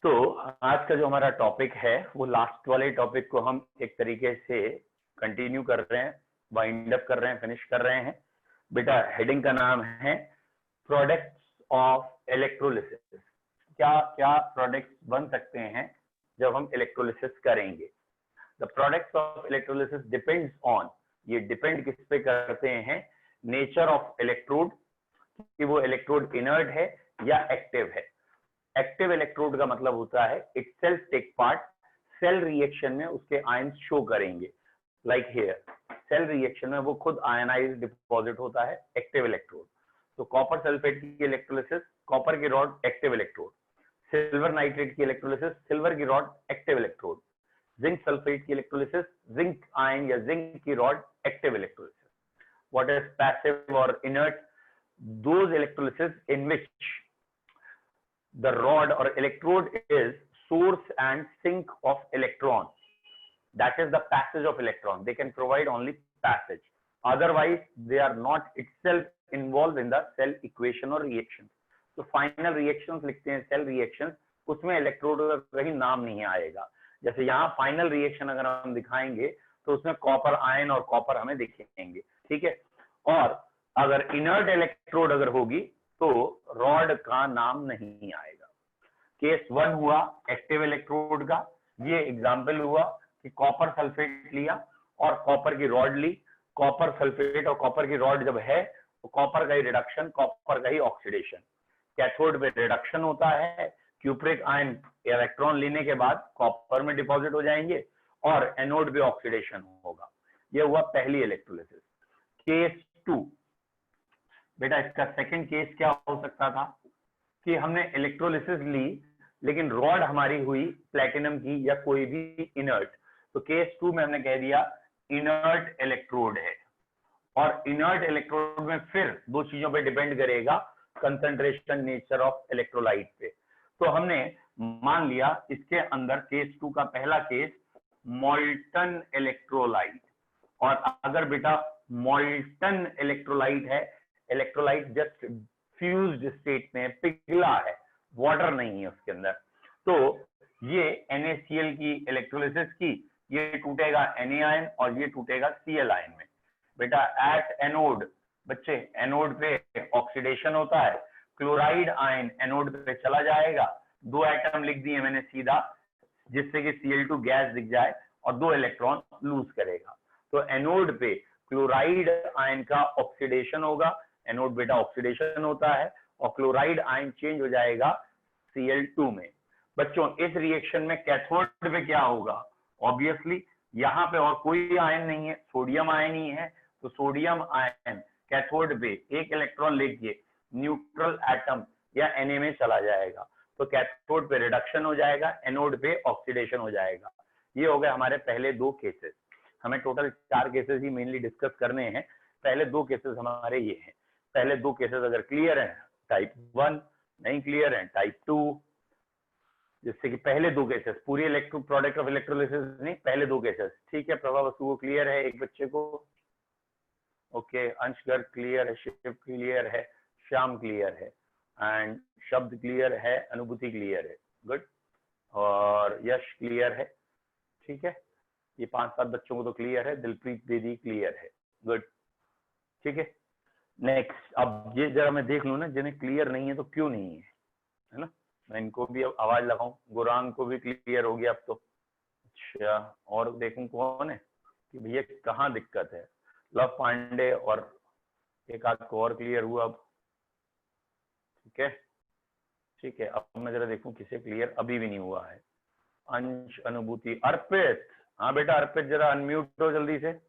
तो आज का जो हमारा टॉपिक है वो लास्ट वाले टॉपिक को हम एक तरीके से कंटिन्यू कर रहे हैं, वाइंड अप कर रहे हैं, फिनिश कर रहे हैं। बेटा हेडिंग का नाम है प्रोडक्ट्स ऑफ इलेक्ट्रोलिसिस। क्या क्या प्रोडक्ट्स बन सकते हैं जब हम इलेक्ट्रोलिसिस करेंगे। The products of electrolysis depends on, ये डिपेंड किस पे करते हैं, नेचर ऑफ इलेक्ट्रोड, कि वो इलेक्ट्रोड इनर्ट है या एक्टिव है। एक्टिव इलेक्ट्रोड का मतलब होता है itself take part, cell reaction में उसके आयंस शो करेंगे। लाइक हियर सेल रिएक्शन में वो खुद आयनाइज डिपॉजिट होता है, एक्टिव इलेक्ट्रोड। तो कॉपर सल्फेट की इलेक्ट्रोलिसिस, कॉपर की rod active electrode. Silver nitrate की इलेक्ट्रोलिसिस, सिल्वर की rod active electrode. Zinc sulphate की इलेक्ट्रोलिसिस, जिंक आयन या जिंक की rod active electrolysis. What is passive और inert? Those electrolysis in which the rod or electrode is source and sink of electron, that is the passage of electron. They can provide only passage, otherwise they are not itself involved in the cell equation or reaction. तो final reactions लिखते हैं cell reactions, उसमें electrode का कहीं नाम नहीं आएगा। जैसे यहाँ फाइनल रिएक्शन अगर हम दिखाएंगे तो उसमें कॉपर आयन और कॉपर हमें दिखेंगे, ठीक है। और अगर इनर्ट इलेक्ट्रोड अगर होगी तो रॉड का नाम नहीं आएगा। केस 1 हुआ एक्टिव इलेक्ट्रोड का, ये एग्जांपल हुआ कि कॉपर सल्फेट लिया और कॉपर की रॉड ली। कॉपर सल्फेट और कॉपर की रॉड जब है तो कॉपर का ही रिडक्शन, कॉपर का ही ऑक्सीडेशन। कैथोड पे रिडक्शन होता है, क्यूप्रिक आयन इलेक्ट्रॉन लेने के बाद कॉपर में डिपॉजिट हो जाएंगे और एनोड पे ऑक्सीडेशन होगा। ये हुआ पहली इलेक्ट्रोलिसिस। केस 2, बेटा इसका सेकंड केस क्या हो सकता था कि हमने इलेक्ट्रोलिसिस ली लेकिन रॉड हमारी हुई प्लेटिनम की या कोई भी इनर्ट। तो केस 2 में हमने कह दिया इनर्ट इलेक्ट्रोड है, और इनर्ट इलेक्ट्रोड में फिर दो चीजों पे डिपेंड करेगा, कंसंट्रेशन, नेचर ऑफ इलेक्ट्रोलाइट पे। तो हमने मान लिया इसके अंदर केस 2 का पहला केस मॉल्टन इलेक्ट्रोलाइट। और अगर बेटा मॉल्टन इलेक्ट्रोलाइट है, इलेक्ट्रोलाइट जस्ट फ्यूज्ड स्टेट में, पिघला है, वाटर नहीं है उसके अंदर, तो ये NaCl की इलेक्ट्रोलिसिस की, ये टूटेगा Na आयन और ये टूटेगा Cl आयन में। बेटा एट एनोड, बच्चे एनोड पे ऑक्सीडेशन होता है, क्लोराइड आयन एनोड पे चला जाएगा, दो एटम लिख दिए मैंने सीधा, जिससे कि Cl2 गैस दिख जाए और दो इलेक्ट्रॉन लूज करेगा। तो एनोड पे क्लोराइड आयन का ऑक्सीडेशन होगा, एनोड बेटा ऑक्सीडेशन होता है, और क्लोराइड आयन चेंज हो जाएगा Cl2 में। बच्चों इस रिएक्शन में कैथोड पे क्या होगा? ऑब्वियसली यहाँ पे और कोई आयन नहीं है, सोडियम आयन ही है, तो सोडियम आयन कैथोड पे एक इलेक्ट्रॉन लेके न्यूट्रल एटम या Na में चला जाएगा, तो कैथोड पे रिडक्शन हो जाएगा, एनोड पे ऑक्सीडेशन हो जाएगा। ये हो गए हमारे पहले दो केसेस। हमें टोटल 4 केसेस ही मेनली डिस्कस करने हैं, पहले दो केसेस हमारे ये हैं। पहले दो केसेस अगर क्लियर हैं टाइप 1, नहीं क्लियर है टाइप 2, जिससे कि पहले दो केसेस, पूरी इलेक्ट्रो प्रोडक्ट ऑफ इलेक्ट्रोलिसिस नहीं, पहले दो केसेस, ठीक है। प्रभा वसु को क्लियर है, एक बच्चे को ओके, अंश गर्ग क्लियर है, शिव क्लियर है, श्याम क्लियर है, एंड शब्द क्लियर है, अनुभूति क्लियर है, गुड, और यश क्लियर है, ठीक है। ये 5-7 बच्चों को तो क्लियर है, दिलप्रीत दीदी क्लियर है, गुड, ठीक है। नेक्स्ट, अब ये जरा मैं देख लूं ना जिन्हें क्लियर नहीं है तो क्यों नहीं है ना, मैं इनको भी अब आवाज लगाऊं। गुरांग को भी क्लियर हो गया अब तो, अच्छा, और देखूं कौन है कि भैया कहाँ दिक्कत है। लव पांडे और एक आध को और क्लियर हुआ अब, ठीक है, ठीक है। अब मैं जरा देखूं किसे क्लियर अभी भी नहीं हुआ है। अंश, अनुभूति, अर्पित, हाँ बेटा अर्पित जरा अनम्यूट हो जल्दी से।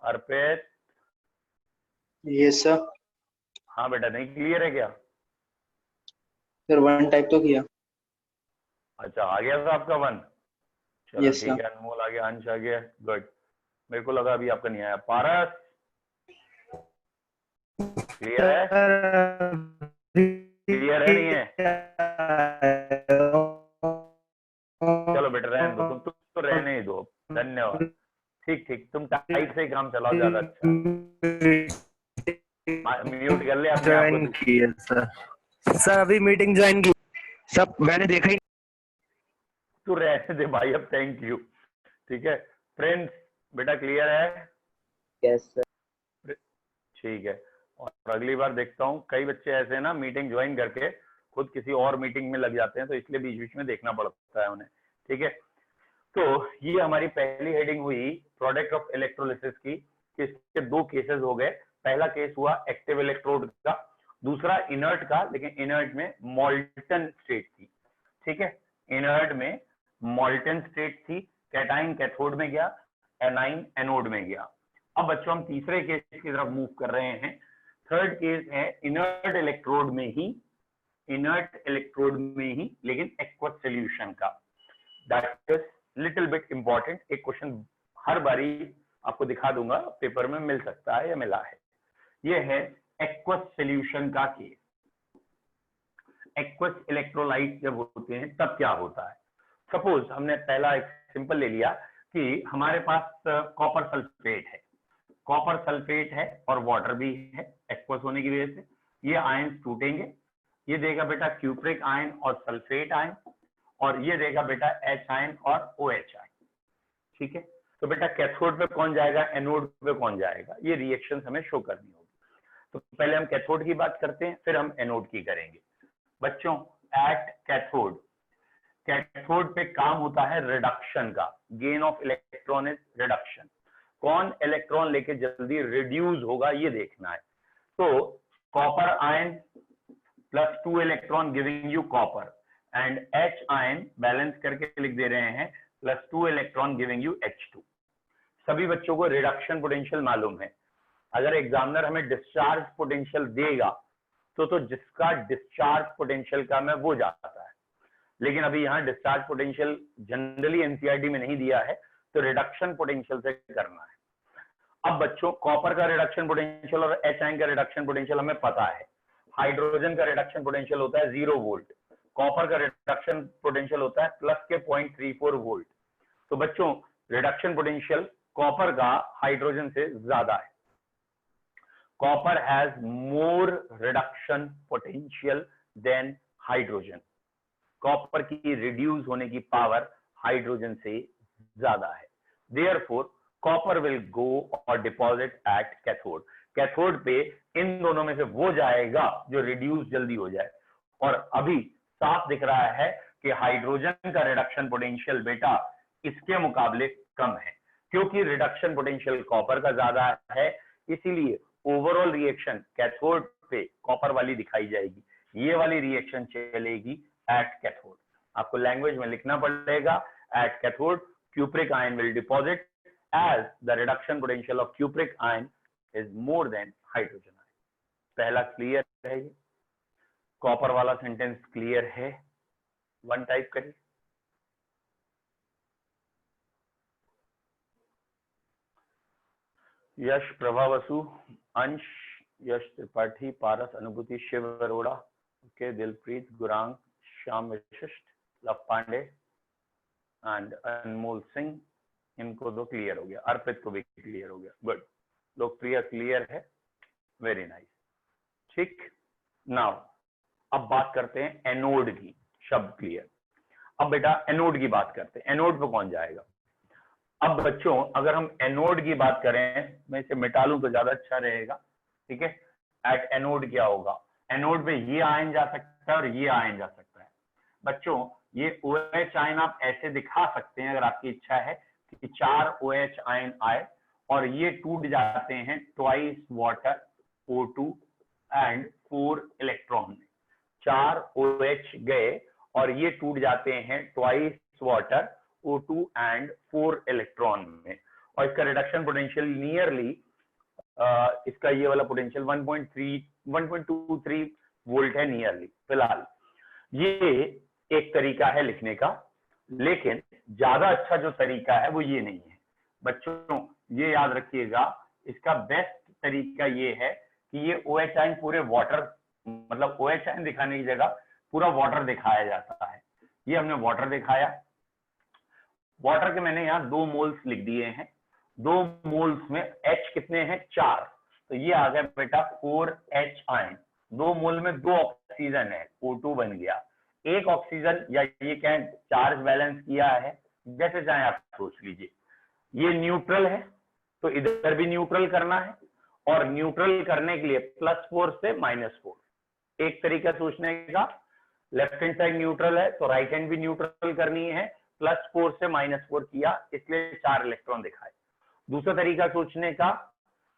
अर्पित, यस सर। हाँ बेटा, नहीं क्लियर है क्या? सर 1 टाइप तो किया। अच्छा, आ गया था आपका 1? चलो यस ठीक है, अनमोल आ गया, अंश आ गया, गुड। मेरे को लगा अभी आपका नहीं आया। पारस क्लियर है? क्लियर है नहीं है? चलो बेटा रहने दो, तुम तो रहने ही दो, धन्यवाद। ठीक ठीक, तुम टाइट से ही काम चलाओ, ज्यादा अच्छा। म्यूट कर ले अपने आप को। सर अभी मीटिंग ज्वाइन की, सब मैंने देखा ही तू रहने दे भाई अब, थैंक यू। ठीक है फ्रेंड्स, बेटा क्लियर है? Yes sir. ठीक है। और अगली बार देखता हूँ कई बच्चे ऐसे ना मीटिंग ज्वाइन करके खुद किसी और मीटिंग में लग जाते हैं, तो इसलिए बीच बीच में देखना पड़ता है उन्हें। ठीक है, तो ये हमारी पहली हेडिंग हुई प्रोडक्ट ऑफ इलेक्ट्रोलिसिस की। इसके दो केसेस हो गए। पहला केस हुआ एक्टिव इलेक्ट्रोड का, दूसरा इनर्ट का, लेकिन इनर्ट में मॉल्टन स्टेट थी। ठीक है, इनर्ट में मॉल्टन स्टेट थी। कैटाइन कैथोड में गया, एनाइन एनोड में गया। अब बच्चों हम तीसरे केस की तरफ मूव कर रहे हैं। थर्ड केस है इनर्ट इलेक्ट्रोड में ही, इनर्ट इलेक्ट्रोड में ही लेकिन एक्वस सॉल्यूशन का। That is little bit important. एक क्वेश्चन हर बारी आपको दिखा दूंगा, पेपर में मिल सकता है या मिला है। ये है एक्वस सॉल्यूशन का केस। एक्वस इलेक्ट्रोलाइट जब होते हैं तब क्या होता है? सपोज हमने पहला एक सिंपल ले लिया कि हमारे पास कॉपर सल्फेट है, कॉपर सल्फेट है और वाटर भी है। एक्वस होने की वजह से ये आयन टूटेंगे, ये देगा बेटा क्यूप्रिक आयन और सल्फेट आयन, और ये देगा बेटा एच आयन और OH आयन। ठीक है, तो बेटा कैथोड पे कौन जाएगा, एनोड पे कौन जाएगा, ये रिएक्शन हमें शो करनी होगी। तो पहले हम कैथोड की बात करते हैं, फिर हम एनोड की करेंगे। बच्चों एट कैथोड, कैथोड पे काम होता है रिडक्शन का। Gain of electron is reduction. कौन इलेक्ट्रॉन लेके जल्दी रिड्यूस होगा ये देखना है। तो copper ion plus 2 electron giving you copper, and H ion balance करके लिख दे रहे हैं plus 2 electron giving you H2। सभी बच्चों को रिडक्शन पोटेंशियल मालूम है। अगर एग्जामिनर हमें डिस्चार्ज पोटेंशियल देगा तो जिसका डिस्चार्ज पोटेंशियल का में वो जाता है, लेकिन अभी यहाँ डिस्चार्ज पोटेंशियल जनरली एनसीईआरटी में नहीं दिया है, तो रिडक्शन पोटेंशियल से करना है। अब बच्चों कॉपर का रिडक्शन पोटेंशियल और H आयन का रिडक्शन पोटेंशियल हमें पता है। हाइड्रोजन का रिडक्शन पोटेंशियल होता है 0 वोल्ट, कॉपर का रिडक्शन पोटेंशियल होता है प्लस के 0.34 वोल्ट। तो बच्चों रिडक्शन पोटेंशियल कॉपर का हाइड्रोजन से ज्यादा है। Copper has more reduction potential than hydrogen. Copper की रिड्यूस होने की पावर हाइड्रोजन से ज्यादा है। देयरफॉर कॉपर विल गो और डिपॉजिट एट कैथोड। कैथोड पे इन दोनों में से वो जाएगा जो रिड्यूस जल्दी हो जाए। और अभी साफ दिख रहा है कि हाइड्रोजन का रिडक्शन पोटेंशियल बेटा इसके मुकाबले कम है, क्योंकि रिडक्शन पोटेंशियल कॉपर का ज्यादा है, इसीलिए ओवरऑल रिएक्शन कैथोड पे कॉपर वाली दिखाई जाएगी, ये वाली रिएक्शन चलेगी एट कैथोड। आपको लैंग्वेज में लिखना पड़ेगा at cathode cupric ion will deposit as the reduction potential of cupric ion is more than hydrogen ion। पहला क्लियर है, ये कॉपर वाला सेंटेंस क्लियर है? वन टाइप करिए। यश, प्रभा बसु, अंश, यश त्रिपाठी, पारस, अनुभूति, शिव अरोड़ा, ओके, दिलप्रीत, गुरांग, श्याम विशिष्ट, लव पांडे एंड अनमोल सिंह, इनको दो क्लियर हो गया। अर्पित को भी क्लियर हो गया, गुड। लोकप्रिय क्लियर है, वेरी नाइस। ठीक, नाउ अब बात करते हैं एनोड की। शब्द क्लियर। अब बेटा एनोड की बात करते हैं, एनोड पे कौन जाएगा? अब बच्चों अगर हम एनोड की बात करें, मैं इसे मिटा लूं तो ज्यादा अच्छा रहेगा। ठीक है, एट एनोड क्या होगा? एनोड पे ये आयन जा सकता है और ये आयन जा सकता है। बच्चों ये OH आयन आप ऐसे दिखा सकते हैं अगर आपकी इच्छा है कि 4 OH आयन आए और ये टूट जाते हैं twice water O2 and 4 electron में। 4 OH गए और ये टूट जाते हैं twice water O2 and 4 electron में, और इसका रिडक्शन पोटेंशियल नियरली इसका ये वाला पोटेंशियल 1.23 वोल्ट है नियरली फिलहाल। ये एक तरीका है लिखने का, लेकिन ज्यादा अच्छा जो तरीका है वो ये नहीं है। बच्चों ये याद रखिएगा, इसका बेस्ट तरीका ये है कि ये OH आयन पूरे वाटर, मतलब OH आयन दिखाने की जगह पूरा वाटर दिखाया जाता है। ये हमने वाटर दिखाया, वाटर के मैंने यहाँ 2 मोल्स लिख दिए हैं। 2 मोल्स में H कितने हैं? 4, तो ये आ गया बेटा 4H आयन। 2 मोल में 2 ऑक्सीजन है, O2 बन गया। एक ऑक्सीजन या ये कहें चार्ज बैलेंस किया है, जैसे चाहे आप सोच लीजिए। ये न्यूट्रल है तो इधर भी न्यूट्रल करना है, और न्यूट्रल करने के लिए +4 से -4, एक तरीका सोचने का। लेफ्ट हैंड साइड न्यूट्रल है तो राइट हैंड भी न्यूट्रल करनी है, +4 से -4 किया, इसलिए 4 इलेक्ट्रॉन दिखाए। दूसरा तरीका सोचने का,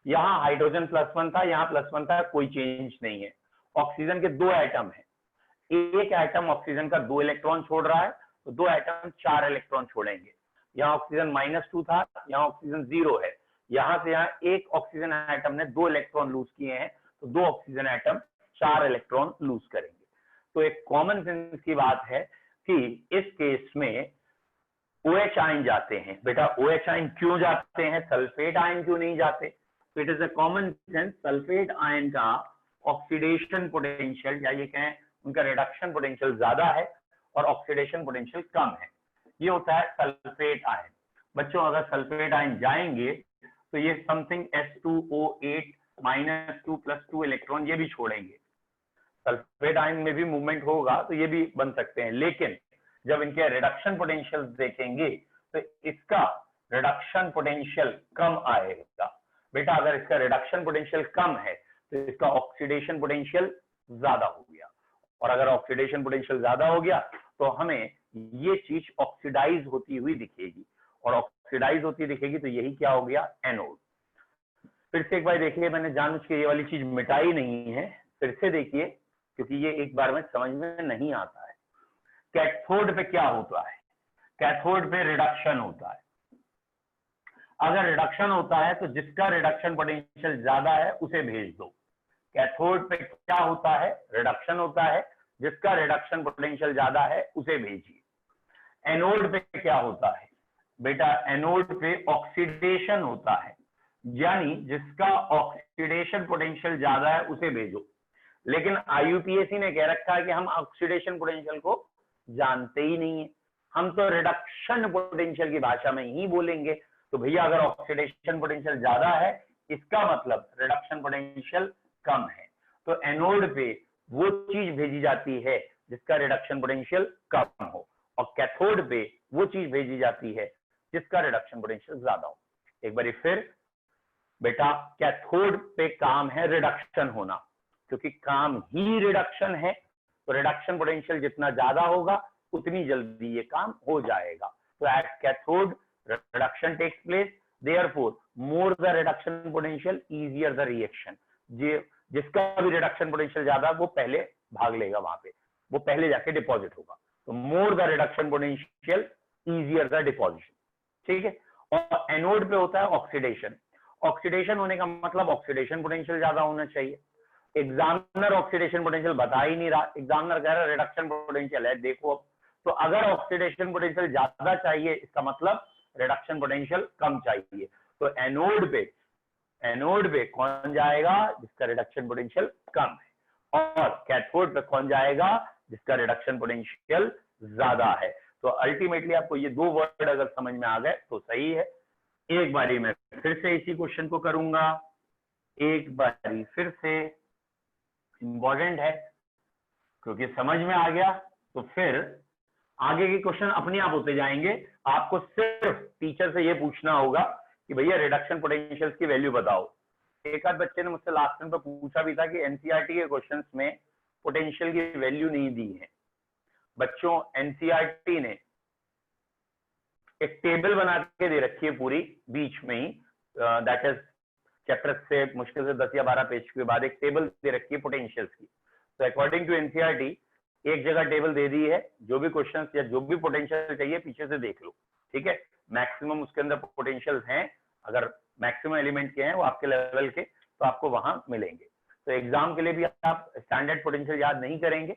यहाँ हाइड्रोजन +1 था, यहाँ +1 था, कोई चेंज नहीं है। ऑक्सीजन के 2 एटम है, एक एटम ऑक्सीजन का 2 इलेक्ट्रॉन छोड़ रहा है, तो 2 एटम 4 इलेक्ट्रॉन छोड़ेंगे। यहाँ ऑक्सीजन -2 था, यहाँ ऑक्सीजन 0 है, यहाँ से यहाँ एक ऑक्सीजन एटम ने 2 इलेक्ट्रॉन लूज किए हैं, तो 2 ऑक्सीजन एटम 4 इलेक्ट्रॉन लूज करेंगे। तो एक कॉमन सेंस की बात है कि इस केस में OH आयन जाते हैं। बेटा OH आयन क्यों जाते हैं, सल्फेट आयन क्यों नहीं जाते? तो it is a common sense, sulphate ion का ऑक्सीडेशन पोटेंशियल या ये कहें उनका रिडक्शन पोटेंशियल ज्यादा है और ऑक्सीडेशन पोटेंशियल कम है। ये होता है सल्फेट आयन। बच्चों अगर सल्फेट आयन जाएंगे तो ये समथिंग S2O8 -2 +2 इलेक्ट्रॉन ये भी छोड़ेंगे। सल्फेट आयन में भी मूवमेंट होगा तो ये भी बन सकते हैं, लेकिन जब इनके रिडक्शन पोटेंशियल देखेंगे तो इसका रिडक्शन पोटेंशियल कम आएगा। बेटा अगर इसका रिडक्शन पोटेंशियल कम है तो इसका ऑक्सीडेशन पोटेंशियल ज्यादा हो गया, और अगर ऑक्सीडेशन पोटेंशियल ज्यादा हो गया तो हमें ये चीज ऑक्सीडाइज होती हुई दिखेगी, और ऑक्सीडाइज होती दिखेगी तो यही क्या हो गया, एनोड। फिर से एक बार देखिए, मैंने जानबूझ के ये वाली चीज मिटाई नहीं है, फिर से देखिए क्योंकि ये एक बार में समझ में नहीं आता है। कैथोड पे क्या होता है, कैथोड पे रिडक्शन होता है। अगर रिडक्शन होता है तो जिसका रिडक्शन पोटेंशियल ज्यादा है उसे भेज दो। कैथोड पे क्या होता है, रिडक्शन होता है, जिसका रिडक्शन पोटेंशियल ज्यादा है उसे भेजिए। एनोड पे क्या होता है बेटा, एनोड पे ऑक्सीडेशन होता है, यानी जिसका ऑक्सीडेशन पोटेंशियल ज्यादा है उसे भेजो। लेकिन IUPAC ने कह रखा है कि हम ऑक्सीडेशन पोटेंशियल को जानते ही नहीं है, हम तो रिडक्शन पोटेंशियल की भाषा में ही बोलेंगे। तो भैया अगर ऑक्सीडेशन पोटेंशियल ज्यादा है इसका मतलब रिडक्शन पोटेंशियल कम है, तो एनोड पे वो चीज भेजी जाती है जिसका रिडक्शन पोटेंशियल कम हो, और कैथोड पे वो चीज भेजी जाती है जिसका रिडक्शन पोटेंशियल ज्यादा हो। एक बार फिर बेटा, कैथोड पे काम है रिडक्शन होना, क्योंकि काम ही रिडक्शन है, तो रिडक्शन पोटेंशियल जितना ज्यादा होगा उतनी जल्दी ये काम हो जाएगा। तो at cathode reduction takes place, therefore more the reduction potential easier the reaction. जिसका भी रिडक्शन पोटेंशियल ज्यादा वो पहले भाग लेगा, वहां पे वो पहले जाके डिपॉजिट होगा। तो मोर the reduction potential easier the deposition, ठीक है। और एनोड पे होता है ऑक्सीडेशन। ऑक्सीडेशन होने का मतलब ऑक्सीडेशन पोटेंशियल ज्यादा होना चाहिए। एग्जामिनर ऑक्सीडेशन पोटेंशियल बता ही नहीं रहा, एग्जामिनर कह रहा है रिडक्शन पोटेंशियल है। देखो अब, तो अगर ऑक्सीडेशन पोटेंशियल ज्यादा चाहिए इसका मतलब रिडक्शन पोटेंशियल कम चाहिए। तो एनोड पे कौन जाएगा, जिसका रिडक्शन पोटेंशियल कम है, और कैथोड पे कौन जाएगा, जिसका रिडक्शन पोटेंशियल ज्यादा है। तो अल्टीमेटली आपको ये 2 वर्ड अगर समझ में आ गए तो सही है। एक बारी मैं फिर से इसी क्वेश्चन को करूंगा, एक बारी फिर से, इंपॉर्टेंट है क्योंकि समझ में आ गया तो फिर आगे के क्वेश्चन अपने आप होते जाएंगे। आपको सिर्फ टीचर से ये पूछना होगा कि भैया रिडक्शन पोटेंशियल्स की वैल्यू बताओ। एक आध बच्चे ने मुझसे लास्ट टाइम पे पूछा भी था कि एनसीईआरटी के क्वेश्चंस में पोटेंशियल की वैल्यू नहीं दी है। बच्चों एनसीईआरटी ने एक टेबल बना के दे रखी है पूरी बीच में ही, दैट इज चैप्टर से मुश्किल से 10 या 12 पेज के बाद एक टेबल दे रखी है पोटेंशियल्स की। तो अकॉर्डिंग टू एनसीईआरटी एक जगह टेबल दे दी है, जो भी क्वेश्चंस या जो भी पोटेंशियल चाहिए पीछे से देख लो, ठीक है। मैक्सिमम उसके अंदर पोटेंशियल हैं, अगर मैक्सिमम एलिमेंट के हैं वो आपके लेवल के, तो आपको वहां मिलेंगे। तो एग्जाम के लिए भी आप स्टैंडर्ड पोटेंशियल याद नहीं करेंगे,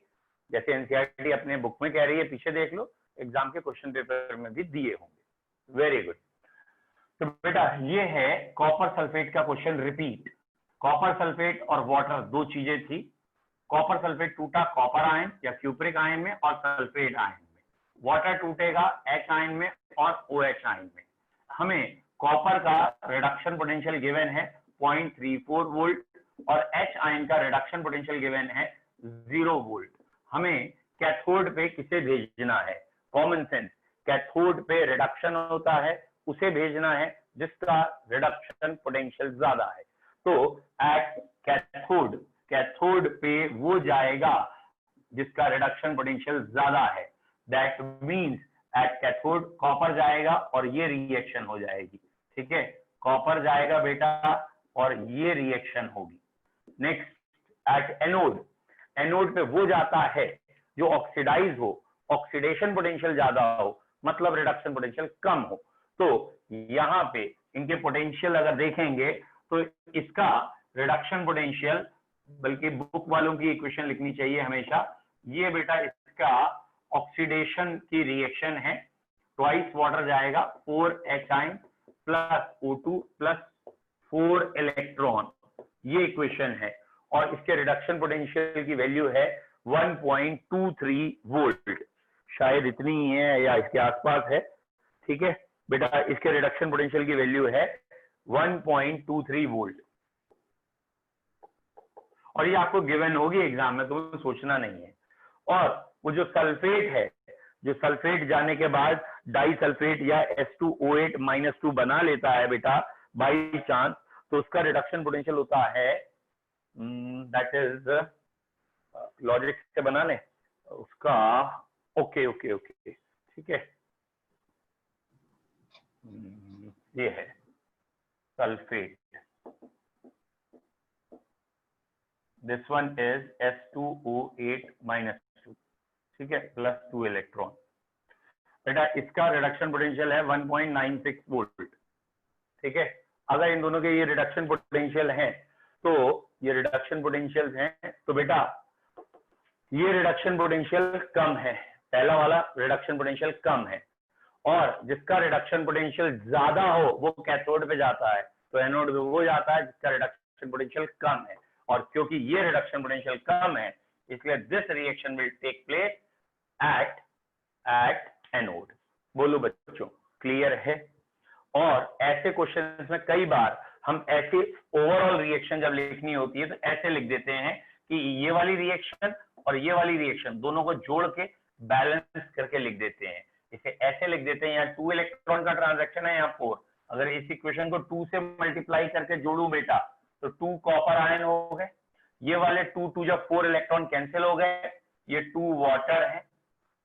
जैसे एनसीईआरटी अपने बुक में कह रही है पीछे देख लो, एग्जाम के क्वेश्चन पेपर में भी दिए होंगे। Very good. तो बेटा ये है कॉपर सल्फेट का क्वेश्चन रिपीट। कॉपर सल्फेट और वाटर 2 चीजें थी। कॉपर सल्फेट टूटा कॉपर आयन या क्यूप्रिक आयन में और सल्फेट आयन में, वाटर टूटेगा H आयन में और OH आयन में। हमें कॉपर का रिडक्शन पोटेंशियल गिवन है 0.34 वोल्ट और H आयन का रिडक्शन पोटेंशियल गिवन है 0 वोल्ट। हमें कैथोड पे किसे भेजना है, कॉमन सेंस, कैथोड पे रिडक्शन होता है उसे भेजना है जिसका रिडक्शन पोटेंशियल ज्यादा है। तो एट कैथोड, कैथोड पे वो जाएगा जिसका रिडक्शन पोटेंशियल ज्यादा है। That means at cathode copper जाएगा और ये रिएक्शन हो जाएगी, ठीक है, कॉपर जाएगा बेटा और ये रिएक्शन होगी। नेक्स्ट एट एनोड, एनोड पे वो जाता है जो ऑक्सीडाइज हो, ऑक्सीडेशन पोटेंशियल ज्यादा हो, मतलब रिडक्शन पोटेंशियल कम हो। तो यहाँ पे इनके पोटेंशियल अगर देखेंगे तो इसका रिडक्शन पोटेंशियल, बल्कि बुक वालों की इक्वेशन लिखनी चाहिए हमेशा, ये बेटा इसका ऑक्सीडेशन की रिएक्शन है, ट्वाइस वाटर जाएगा 4H plus O2 plus 4 electron, ये इक्वेशन है। और इसके रिडक्शन पोटेंशियल की वैल्यू है 1.23 वोल्ट, शायद इतनी ही है या इसके आसपास है, ठीक है बेटा। इसके रिडक्शन पोटेंशियल की वैल्यू है 1.23 वोल्ट और ये आपको गिवन होगी एग्जाम में, तुम्हें सोचना नहीं है। और वो जो सल्फेट है, जो सल्फेट जाने के बाद डाई सल्फेट या S2O8-2 बना लेता है बेटा बाई चांस, तो उसका रिडक्शन पोटेंशियल होता है, दैट इज लॉजिक से बना ले उसका, ओके ओके ओके, ठीक है, ये है sulphate, this one is S2O8-2, ठीक है, प्लस 2 इलेक्ट्रॉन। बेटा इसका रिडक्शन पोटेंशियल है 1.96 वोल्ट, ठीक है। अगर इन दोनों के ये रिडक्शन पोटेंशियल हैं, तो ये रिडक्शन पोटेंशियल हैं, तो बेटा ये रिडक्शन पोटेंशियल कम है, पहला वाला रिडक्शन पोटेंशियल कम है, और जिसका रिडक्शन पोटेंशियल ज्यादा हो वो कैथोड पे जाता है, तो एनोड पे वो जाता है जिसका रिडक्शन पोटेंशियल कम है। और क्योंकि ये रिडक्शन पोटेंशियल कम है, इसलिए this reaction will take place at anode. बोलो बच्चों, क्लियर है? और ऐसे क्वेश्चंस में कई बार हम ऐसे ओवरऑल रिएक्शन जब लिखनी होती है तो ऐसे लिख देते हैं कि ये वाली रिएक्शन और ये वाली रिएक्शन दोनों को जोड़ के बैलेंस करके लिख देते हैं। इसे ऐसे लिख देते हैं, यहाँ 2 इलेक्ट्रॉन का ट्रांजैक्शन है, यहाँ 4, अगर इस इक्वेशन को 2 से मल्टीप्लाई करके जोड़ू बेटा तो 2 कॉपर आयन हो गए, ये वाले 2 जब 4 इलेक्ट्रॉन कैंसिल हो गए, ये 2 वाटर है,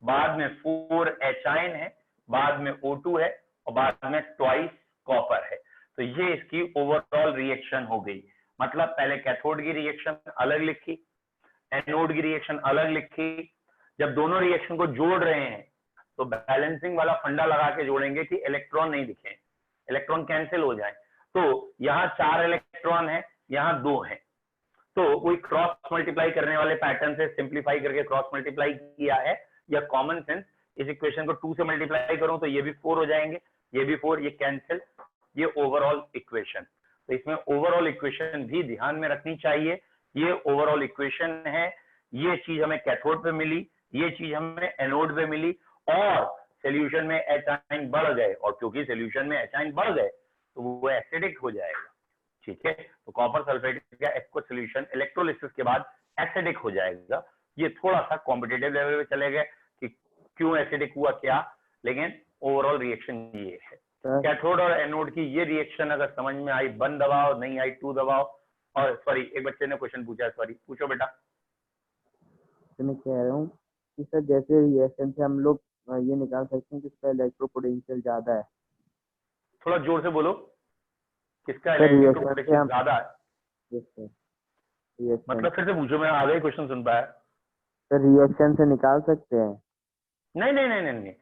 बाद में 4H आयन है, बाद में O2 है और बाद में ट्वाइस कॉपर है। तो ये इसकी ओवरऑल रिएक्शन हो गई। मतलब पहले कैथोड की रिएक्शन अलग लिखी, एनोड की रिएक्शन अलग लिखी, जब दोनों रिएक्शन को जोड़ रहे हैं तो बैलेंसिंग वाला फंडा लगा के जोड़ेंगे कि इलेक्ट्रॉन नहीं दिखे, इलेक्ट्रॉन कैंसिल हो जाए। तो यहाँ 4 इलेक्ट्रॉन है, यहाँ 2 है, तो कोई क्रॉस मल्टीप्लाई करने वाले पैटर्न से सिंप्लीफाई करके क्रॉस मल्टीप्लाई किया है, या कॉमन सेंस इस इक्वेशन को 2 से मल्टीप्लाई करूं तो ये भी 4 हो जाएंगे, ये भी 4, ये कैंसिल, ये ओवरऑल इक्वेशन। तो इसमें ओवरऑल इक्वेशन भी ध्यान में रखनी चाहिए। ये ओवरऑल इक्वेशन है, ये चीज हमें कैथोड पे मिली, ये चीज हमें एनोड पे मिली, और सॉल्यूशन में H आयन बढ़ गए, और क्योंकि सॉल्यूशन में H आयन बढ़ गए तो वो एसिडिक हो जाएगा, ठीक है। तो कॉपर सल्फेट का एक्वस सॉल्यूशन इलेक्ट्रोलिसिस के बाद एसिडिक हो जाएगा। ये थोड़ा सा कॉम्पिटिटिव लेवल पे चले गए कि क्यों एसिडिक हुआ क्या, लेकिन ओवरऑल रिएक्शन ये है। कैथोड और एनोड की ये रिएक्शन अगर समझ में आई 1 दबाओ, नहीं आई 2 दबाओ। और सॉरी, एक बच्चे ने क्वेश्चन पूछा, सॉरी पूछो बेटा। तो मैं कह रहा हूँ कि सर जैसे रिएक्शन से हम लोग ये निकाल सकते हैं कि इसका इलेक्ट्रो पोटेंशियल ज्यादा है। थोड़ा जोर से बोलो, किसका इलेक्ट्रो पोटेंशियल ज्यादा है? मतलब फिर से पूछो, मैं आगे क्वेश्चन सुन पाया। सर रिएक्शन से निकाल सकते हैं? नहीं नहीं नहीं नहीं नहीं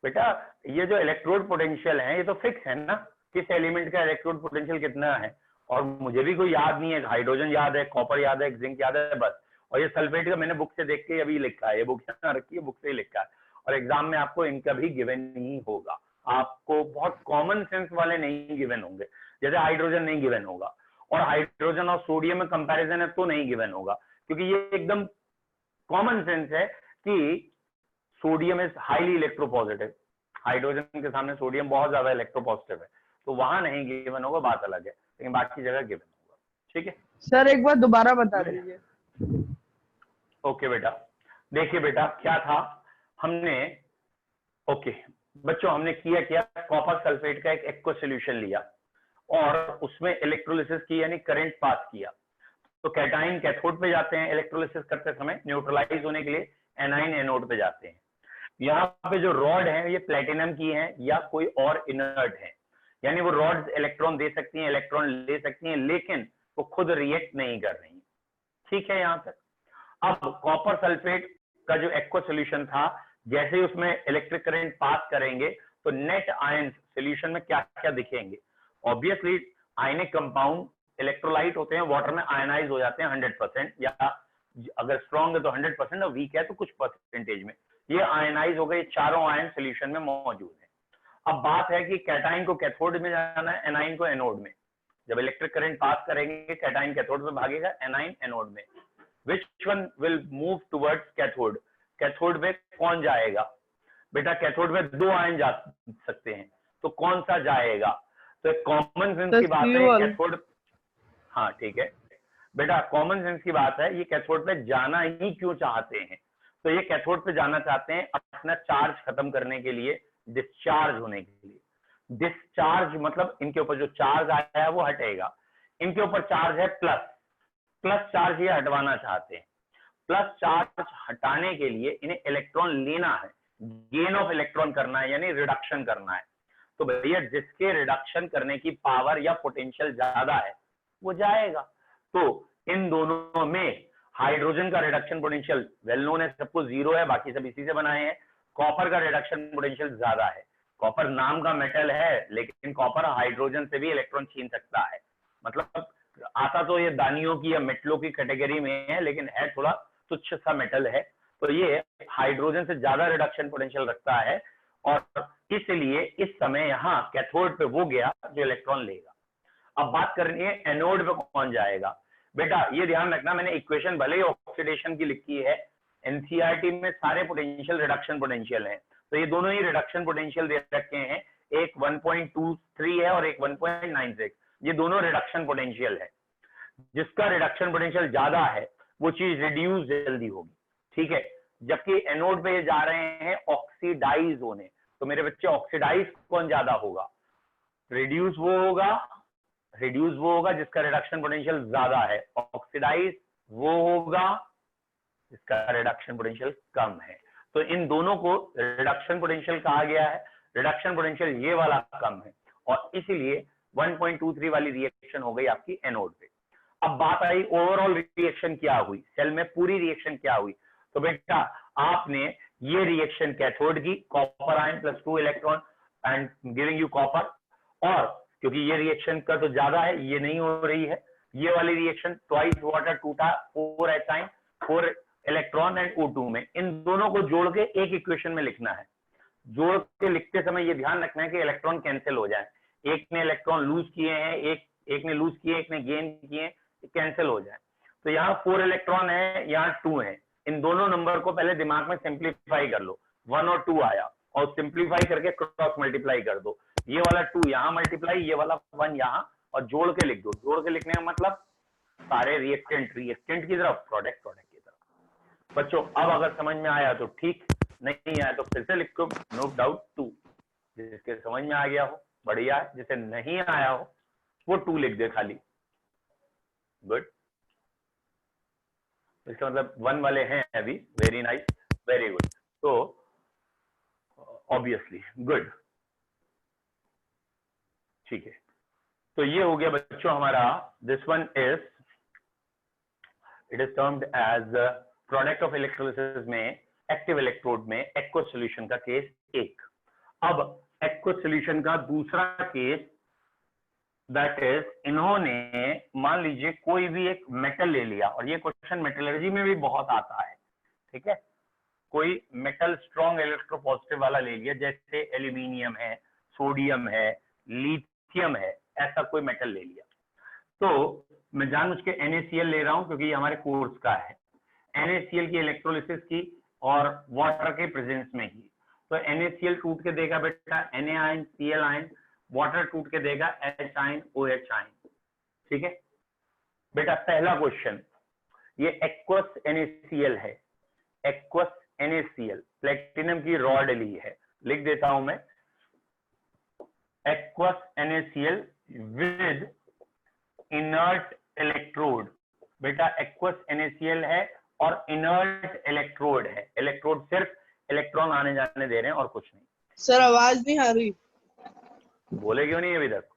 बेटा, ये जो इलेक्ट्रोड पोटेंशियल है ये तो फिक्स है ना, किस एलिमेंट का इलेक्ट्रोड पोटेंशियल कितना है। और मुझे भी कोई याद नहीं है, हाइड्रोजन याद है, कॉपर याद है, जिंक याद है, बस। और ये सल्फेट का मैंने बुक से देख के अभी लिखा है, ये बुक यहाँ रखी है, बुक से ही लिखा है। और एग्जाम में आपको इनका भी गिवन नहीं होगा, आपको बहुत कॉमन सेंस वाले नहीं गिवन होंगे, जैसे हाइड्रोजन नहीं गिवन होगा, और हाइड्रोजन और सोडियम में कंपैरिजन है तो नहीं गिवन होगा, क्योंकि ये एकदम कॉमन सेंस है कि sodium is highly electropositive, hydrogen के सामने सोडियम बहुत ज्यादा इलेक्ट्रोपॉजिटिव है, तो वहां नहीं गिवन होगा, बात अलग है, लेकिन बाकी जगह गिवन होगा। ठीक है सर, एक बार दोबारा बता दीजिए। ओके बेटा, देखिए बेटा क्या था, हमने ओके बच्चों हमने किया क्या, कॉपर सल्फेट का एक एक्वा सोल्यूशन लिया और उसमें इलेक्ट्रोलिसिस की यानी करंट पास किया। तो कैटाइन कैथोड पे जाते हैं इलेक्ट्रोलिसिस करते समय न्यूट्रलाइज होने के लिए, एनाइन एनोड पे जाते हैं। यहाँ पे जो रॉड है ये प्लेटिनम की है या कोई और इनर्ट है, यानी वो रॉड्स इलेक्ट्रॉन दे सकती हैं, इलेक्ट्रॉन ले सकती हैं, लेकिन वो खुद रिएक्ट नहीं कर रही। ठीक है यहाँ तक। अब कॉपर सल्फेट का जो एक्वा सोल्यूशन था, जैसे ही उसमें इलेक्ट्रिक करंट पास करेंगे तो नेट आयंस सोल्यूशन में क्या क्या दिखेंगे। ऑब्वियसली आयनिक कंपाउंड इलेक्ट्रोलाइट होते हैं, वाटर में आयनाइज हो जाते हैं 100%, या अगर स्ट्रॉन्ग है तो 100% और वीक है तो कुछ परसेंटेज में ये आयनाइज हो गए। चारों आयन सोल्यूशन में मौजूद है। अब बात है कि कैटाइन को कैथोड में जाना है, एनाइन को एनोड में। जब इलेक्ट्रिक करंट पास करेंगे कैटाइन कैथोड में भागेगा, एनाइन एनोड में। Which one will move towards cathode? Cathode में कौन जाएगा बेटा? कैथोड में दो आयन जा सकते हैं, तो कौन सा जाएगा? तो कॉमन सेंस की बात है कैथोड। हाँ ठीक है बेटा, कॉमन सेंस की बात है, ये कैथोड पे जाना ही क्यों चाहते हैं? तो ये कैथोड पे जाना चाहते हैं अपना चार्ज खत्म करने के लिए, डिस्चार्ज होने के लिए। डिस्चार्ज मतलब इनके ऊपर जो चार्ज आया है वो हटेगा, इनके ऊपर चार्ज है प्लस, प्लस चार्ज ये हटवाना चाहते हैं। प्लस चार्ज हटाने के लिए इन्हें इलेक्ट्रॉन लेना है, गेन ऑफ इलेक्ट्रॉन करना है, यानी रिडक्शन करना है। तो भैया जिसके रिडक्शन करने की पावर या पोटेंशियल ज्यादा है वो जाएगा। तो इन दोनों में हाइड्रोजन का रिडक्शन पोटेंशियल वेल नोन है, सबको 0 है, बाकी सब इसी से बनाए हैं। कॉपर का रिडक्शन पोटेंशियल ज्यादा है। कॉपर नाम का मेटल है, लेकिन कॉपर हाइड्रोजन से भी इलेक्ट्रॉन छीन सकता है। मतलब आता तो ये दानियों की या मेटलों की कैटेगरी में है, लेकिन है थोड़ा तुच्छ सा मेटल है। तो ये हाइड्रोजन से ज्यादा रिडक्शन पोटेंशियल रखता है, और इसलिए इस समय यहाँ कैथोड पे वो गया जो इलेक्ट्रॉन लेगा। अब बात करनी है एनोड पे कौन जाएगा। बेटा ये ध्यान रखना, मैंने इक्वेशन भले ही ऑक्सीडेशन की लिखी है, एनसीईआरटी में सारे पोटेंशियल रिडक्शन पोटेंशियल है, तो ये दोनों ही रिडक्शन पोटेंशियल दे रखे हैं। एक 1.23 है और एक 1.96, ये दोनों रिडक्शन पोटेंशियल है। जिसका रिडक्शन पोटेंशियल ज्यादा है वो चीज रिड्यूस जल्दी होगी, ठीक है। जबकि एनोड पे ये जा रहे हैं ऑक्सीडाइज होने, तो मेरे बच्चे ऑक्सीडाइज कौन ज्यादा होगा? रिड्यूस वो होगा जिसका रिडक्शन पोटेंशियल ज्यादा है, ऑक्सीडाइज वो होगा जिसका रिडक्शन पोटेंशियल कम है। तो इन दोनों को रिडक्शन पोटेंशियल कहा गया है। रिडक्शन पोटेंशियल ये वाला कम है, और इसीलिए 1.23 वाली रिएक्शन हो गई आपकी एनोड पे। अब बात आई ओवरऑल रिएक्शन क्या हुई, सेल में पूरी रिएक्शन क्या हुई। तो बेटा आपने ये रिएक्शन कैथोड की, copper ion plus 2 electron and giving you copper, और क्योंकि ये रिएक्शन का तो ज्यादा है, ये नहीं हो रही है, ये वाली रिएक्शन ट्वाइस वाटर टूटा 4 H ion 4 electron and O2 में, इन दोनों को जोड़ के एक इक्वेशन में लिखना है। जोड़ के लिखते समय ये ध्यान रखना है कि इलेक्ट्रॉन कैंसिल हो जाए। एक ने इलेक्ट्रॉन लूज किए हैं, एक ने लूज किए, एक ने गेन किए, कैंसिल हो जाए। तो यहाँ 4 इलेक्ट्रॉन है, यहाँ 2 है। इन दोनों नंबर को पहले दिमाग में सिंप्लीफाई कर लो, 1 और 2 आया, और सिंप्लीफाई करके क्रॉस मल्टीप्लाई कर दो। ये वाला 2 यहाँ मल्टीप्लाई, ये वाला 1 यहाँ, और जोड़ के लिख दो। जोड़ के लिखने का मतलब सारे रिएक्टेंट की तरफ, प्रोडक्ट की तरफ। बच्चों अब अगर समझ में आया तो ठीक, नहीं आया तो फिर से लिखो, नो डाउट 2। जिसके समझ में आ गया हो बढ़िया है, जिसे नहीं आया हो वो 2 लिख दे खाली। गुड, इसका मतलब 1 वाले हैं अभी, वेरी नाइस, वेरी गुड। तो ऑब्वियसली गुड, ठीक है। तो ये हो गया बच्चों हमारा, this one is, it is termed as product of electrolysis में एक्टिव इलेक्ट्रोड में एक्वा सॉल्यूशन का केस 1। अब एक्वा सॉल्यूशन का दूसरा केस, दैट इज इन्होंने मान लीजिए कोई भी एक मेटल ले लिया, और ये क्वेश्चन मेटलर्जी में भी बहुत आता है, ठीक है। कोई मेटल स्ट्रॉन्ग इलेक्ट्रोपॉजिटिव वाला ले लिया, जैसे एल्यूमिनियम है, सोडियम है, लिथियम है, ऐसा कोई मेटल ले लिया। तो मैं जानबूझ के NaCl ले रहा हूं क्योंकि ये हमारे कोर्स का है। NaCl की इलेक्ट्रोलिसिस की और वाटर के प्रेजेंस में ही, तो NaCl टूट के देगा बेटा Na ion, Cl ion, water टूट के देगा H आयन, OH आयन, ठीक है बेटा। पहला क्वेश्चन, ये एक्वस NaCl है, एक्वस NaCl, प्लेटिनम की रॉड ली है, लिख देता हूं मैं, aqueous NaCl with inert electrode. बेटा एक्वस NaCl है और इनर्ट इलेक्ट्रोड है, इलेक्ट्रोड सिर्फ इलेक्ट्रॉन आने जाने दे रहे हैं और कुछ नहीं। सर आवाज नहीं आ रही। बोले क्यों नहीं अभी तक?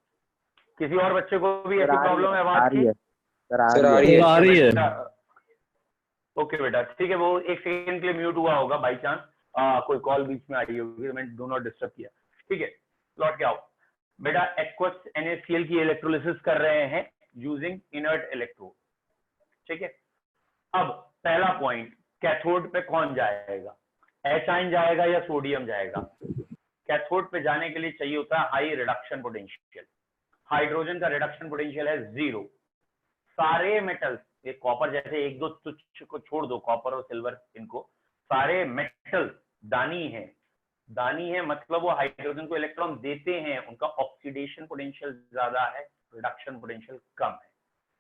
किसी और बच्चे को भी सर ऐसी आ रही प्रॉब्लम है, है आ आवाज रही की? है सर, आ सर, आ रही है। रही है। आ रही है। ओके बेटा, ठीक है, वो एक सेकंड के लिए म्यूट हुआ होगा बाई चांस, कोई कॉल बीच में आई होगी, तो मैंने डू नॉट डिस्टर्ब किया। ठीक है, लौट के आओ बेटा। एक्वस NaCl की इलेक्ट्रोलिसिस कर रहे हैं यूजिंग इनर्ट इलेक्ट्रोड। ठीक है, अब पहला पॉइंट, कैथोड पे कौन जाएगा? H आयन जाएगा या सोडियम जाएगा? कैथोड पे जाने के लिए चाहिए होता है हाई रिडक्शन पोटेंशियल। हाइड्रोजन का रिडक्शन पोटेंशियल है 0। सारे मेटल्स, ये कॉपर जैसे एक दो तुच्छ को छोड़ दो, कॉपर और सिल्वर, इनको सारे मेटल्स दानी है। दानी है मतलब वो हाइड्रोजन को इलेक्ट्रॉन देते हैं, उनका ऑक्सीडेशन पोटेंशियल ज्यादा है, रिडक्शन पोटेंशियल कम है।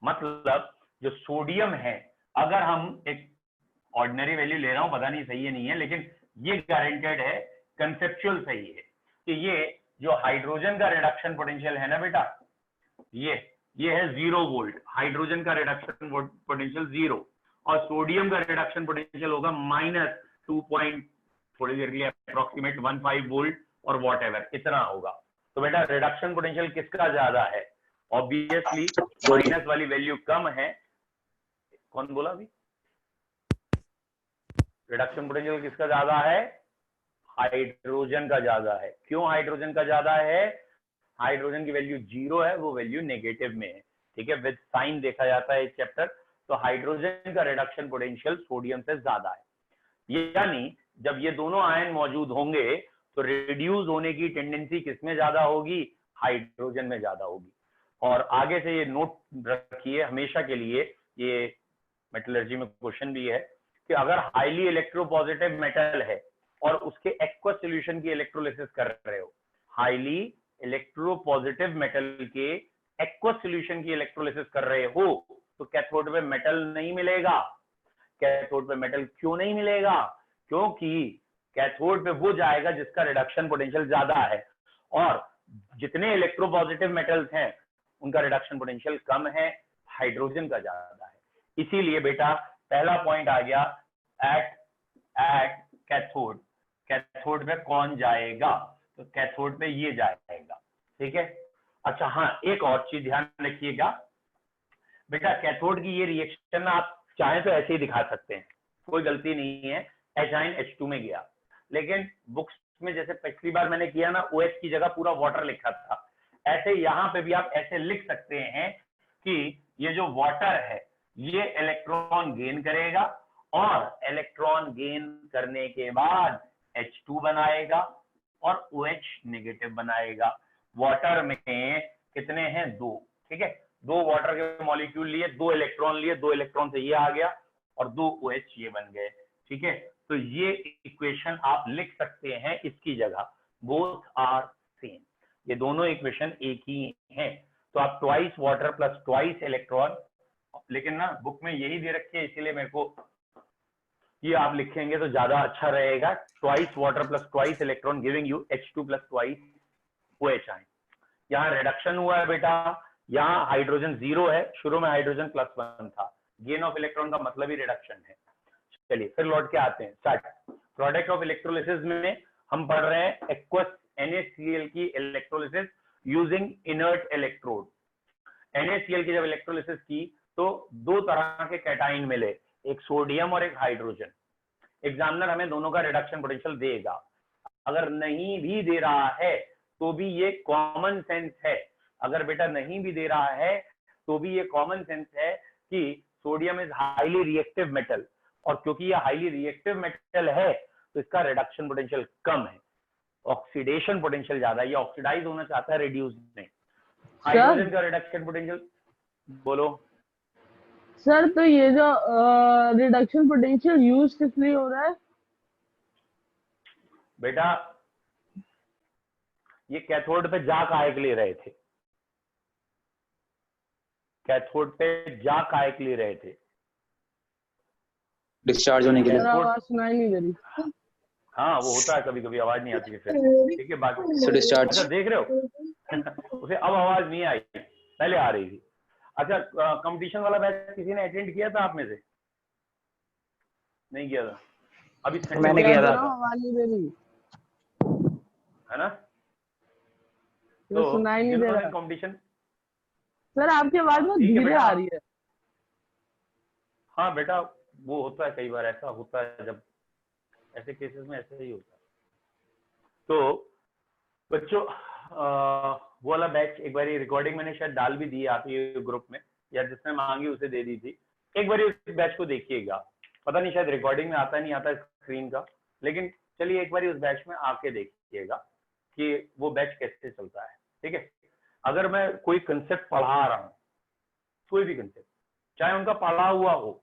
मतलब जो सोडियम है, अगर हम एक ऑर्डिनरी वैल्यू ले रहा हूं, पता नहीं सही है नहीं है, लेकिन ये गारंटेड है, कंसेप्चुअल सही है कि ये जो हाइड्रोजन का रिडक्शन पोटेंशियल है ना बेटा, ये है 0 वोल्ट, हाइड्रोजन का रिडक्शन पोटेंशियल 0, और सोडियम का रिडक्शन पोटेंशियल होगा -2 थोड़ी देर के लिए अप्रोक्सीमेट 15 वोल्ट और वॉट एवर, इतना होगा। तो बेटा रिडक्शन पोटेंशियल किसका ज्यादा है? ऑब्वियसली माइनस वाली वैल्यू कम है। कौन बोला अभी? रिडक्शन पोटेंशियल किसका ज्यादा है? हाइड्रोजन का ज्यादा है। क्यों हाइड्रोजन का ज्यादा है? हाइड्रोजन की वैल्यू 0 है, वो वैल्यू नेगेटिव में है। ठीक है, विद साइन देखा जाता है इस चैप्टर। तो हाइड्रोजन का रिडक्शन पोटेंशियल सोडियम से ज्यादा है, यानी जब ये दोनों आयन मौजूद होंगे तो रिड्यूस होने की टेंडेंसी किसमें ज्यादा होगी? हाइड्रोजन में ज्यादा होगी। और आगे से ये नोट रखिए हमेशा के लिए, ये मेटलर्जी में क्वेश्चन भी है कि अगर हाईली इलेक्ट्रोपॉजिटिव मेटल है और उसके एक्वस सॉल्यूशन की इलेक्ट्रोलिसिस कर रहे हो, हाईली इलेक्ट्रोपॉजिटिव मेटल के एक्वस सॉल्यूशन की इलेक्ट्रोलिसिस कर रहे हो, तो कैथोड पे मेटल नहीं मिलेगा। कैथोड पे मेटल क्यों नहीं मिलेगा? क्योंकि कैथोड पे वो जाएगा जिसका रिडक्शन पोटेंशियल ज्यादा है, और जितने इलेक्ट्रोपॉजिटिव मेटल्स हैं उनका रिडक्शन पोटेंशियल कम है, हाइड्रोजन का ज्यादा है। इसीलिए बेटा पहला पॉइंट आ गया, एट कैथोड, कैथोड पे कौन जाएगा? तो कैथोड पे ये जाएगा। ठीक है, अच्छा हाँ, एक और चीज ध्यान रखिएगा बेटा, कैथोड की ये रिएक्शन आप चाहे तो ऐसे ही दिखा सकते हैं, कोई गलती नहीं है। H आयन H2 में गया, लेकिन बुक्स में जैसे पिछली बार मैंने किया ना, OH की जगह पूरा वाटर लिखा था, ऐसे यहाँ पे भी आप ऐसे लिख सकते हैं कि ये जो वाटर है ये इलेक्ट्रॉन गेन करेगा, और इलेक्ट्रॉन गेन करने के बाद H2 बनाएगा और OH नेगेटिव बनाएगा। वाटर में कितने हैं? 2। ठीक है, 2 वाटर के मॉलिक्यूल लिए, 2 इलेक्ट्रॉन लिए, 2 इलेक्ट्रॉन से ये आ गया और 2 OH ये बन गए। ठीक है, तो ये इक्वेशन आप लिख सकते हैं इसकी जगह, बोथ आर सेम, ये दोनों इक्वेशन एक ही हैं। तो आप twice water plus twice electron, लेकिन ना बुक में यही दे रखी है, इसीलिए मेरे को ये आप लिखेंगे तो ज्यादा अच्छा रहेगा। Twice water plus twice electron giving you H2 plus twice OH ion. यहाँ रिडक्शन हुआ है बेटा, यहाँ हाइड्रोजन 0 है, शुरू में हाइड्रोजन +1 था, गेन ऑफ इलेक्ट्रॉन का मतलब ही रिडक्शन है। चलिए फिर लौट के आते हैं, स्टार्ट। प्रोडक्ट ऑफ इलेक्ट्रोलिसिस में हम पढ़ रहे हैं एक्वस NaCl की electrolysis using inert electrode. NaCl की जब इलेक्ट्रोलिसिस की तो 2 तरह के कैटाइन मिले, एक सोडियम और एक हाइड्रोजन। एग्जामिनर हमें दोनों का रिडक्शन पोटेंशियल देगा, अगर नहीं भी दे रहा है तो भी ये कॉमन सेंस है, अगर बेटा नहीं भी दे रहा है तो भी ये कॉमन सेंस है कि sodium is highly reactive metal, और क्योंकि ये हाईली रिएक्टिव मेटल है तो इसका रिडक्शन पोटेंशियल कम है, ऑक्सीडेशन पोटेंशियल ज्यादा है, ये ऑक्सीडाइज होना चाहता है, रिड्यूस नहीं। हाइड्रोजन का रिडक्शन पोटेंशियल, बोलो सर, तो ये जो रिडक्शन पोटेंशियल यूज किस लिए हो रहा है? बेटा ये कैथोड पे जा काहे के लिए रहे थे? कैथोड पे जा काहे के लिए रहे थे? डिस्चार्ज होने के लिए। सर आवाज सुनाई नहीं दे रही। हाँ वो होता है, कभी कभी आवाज नहीं आती है फिर, ठीक है। बाकी सो डिस्चार्ज। अच्छा देख रहे हो उसे अब आवाज नहीं आई, पहले आ रही थी। अच्छा कंपटीशन वाला बैच किसी ने अटेंड किया था आप में से? नहीं किया था? अभी मैंने किया था। आवाज नहीं दे रही है ना? तो सुनाई नहीं दे जिन्होंने रहा कंपटीशन, सर, आपकी आवाज बहुत ठीक है धीरे बेटा। आ रही है। हाँ बेटा वो होता है, कई बार ऐसा होता है, जब ऐसे केसेस में ऐसा ही होता है। तो बच्चों वो वाला बैच एक बार रिकॉर्डिंग मैंने शायद डाल भी दी है आपके ग्रुप में, या जिसने मांगी उसे दे दी थी। एक बार उस बैच को देखिएगा, पता नहीं शायद रिकॉर्डिंग में आता नहीं आता स्क्रीन का, लेकिन चलिए एक बार उस बैच में आके देखिएगा कि वो बैच कैसे चलता है, ठीक है। अगर मैं कोई कंसेप्ट पढ़ा रहा हूँ, कोई भी कंसेप्ट चाहे उनका पढ़ा हुआ हो,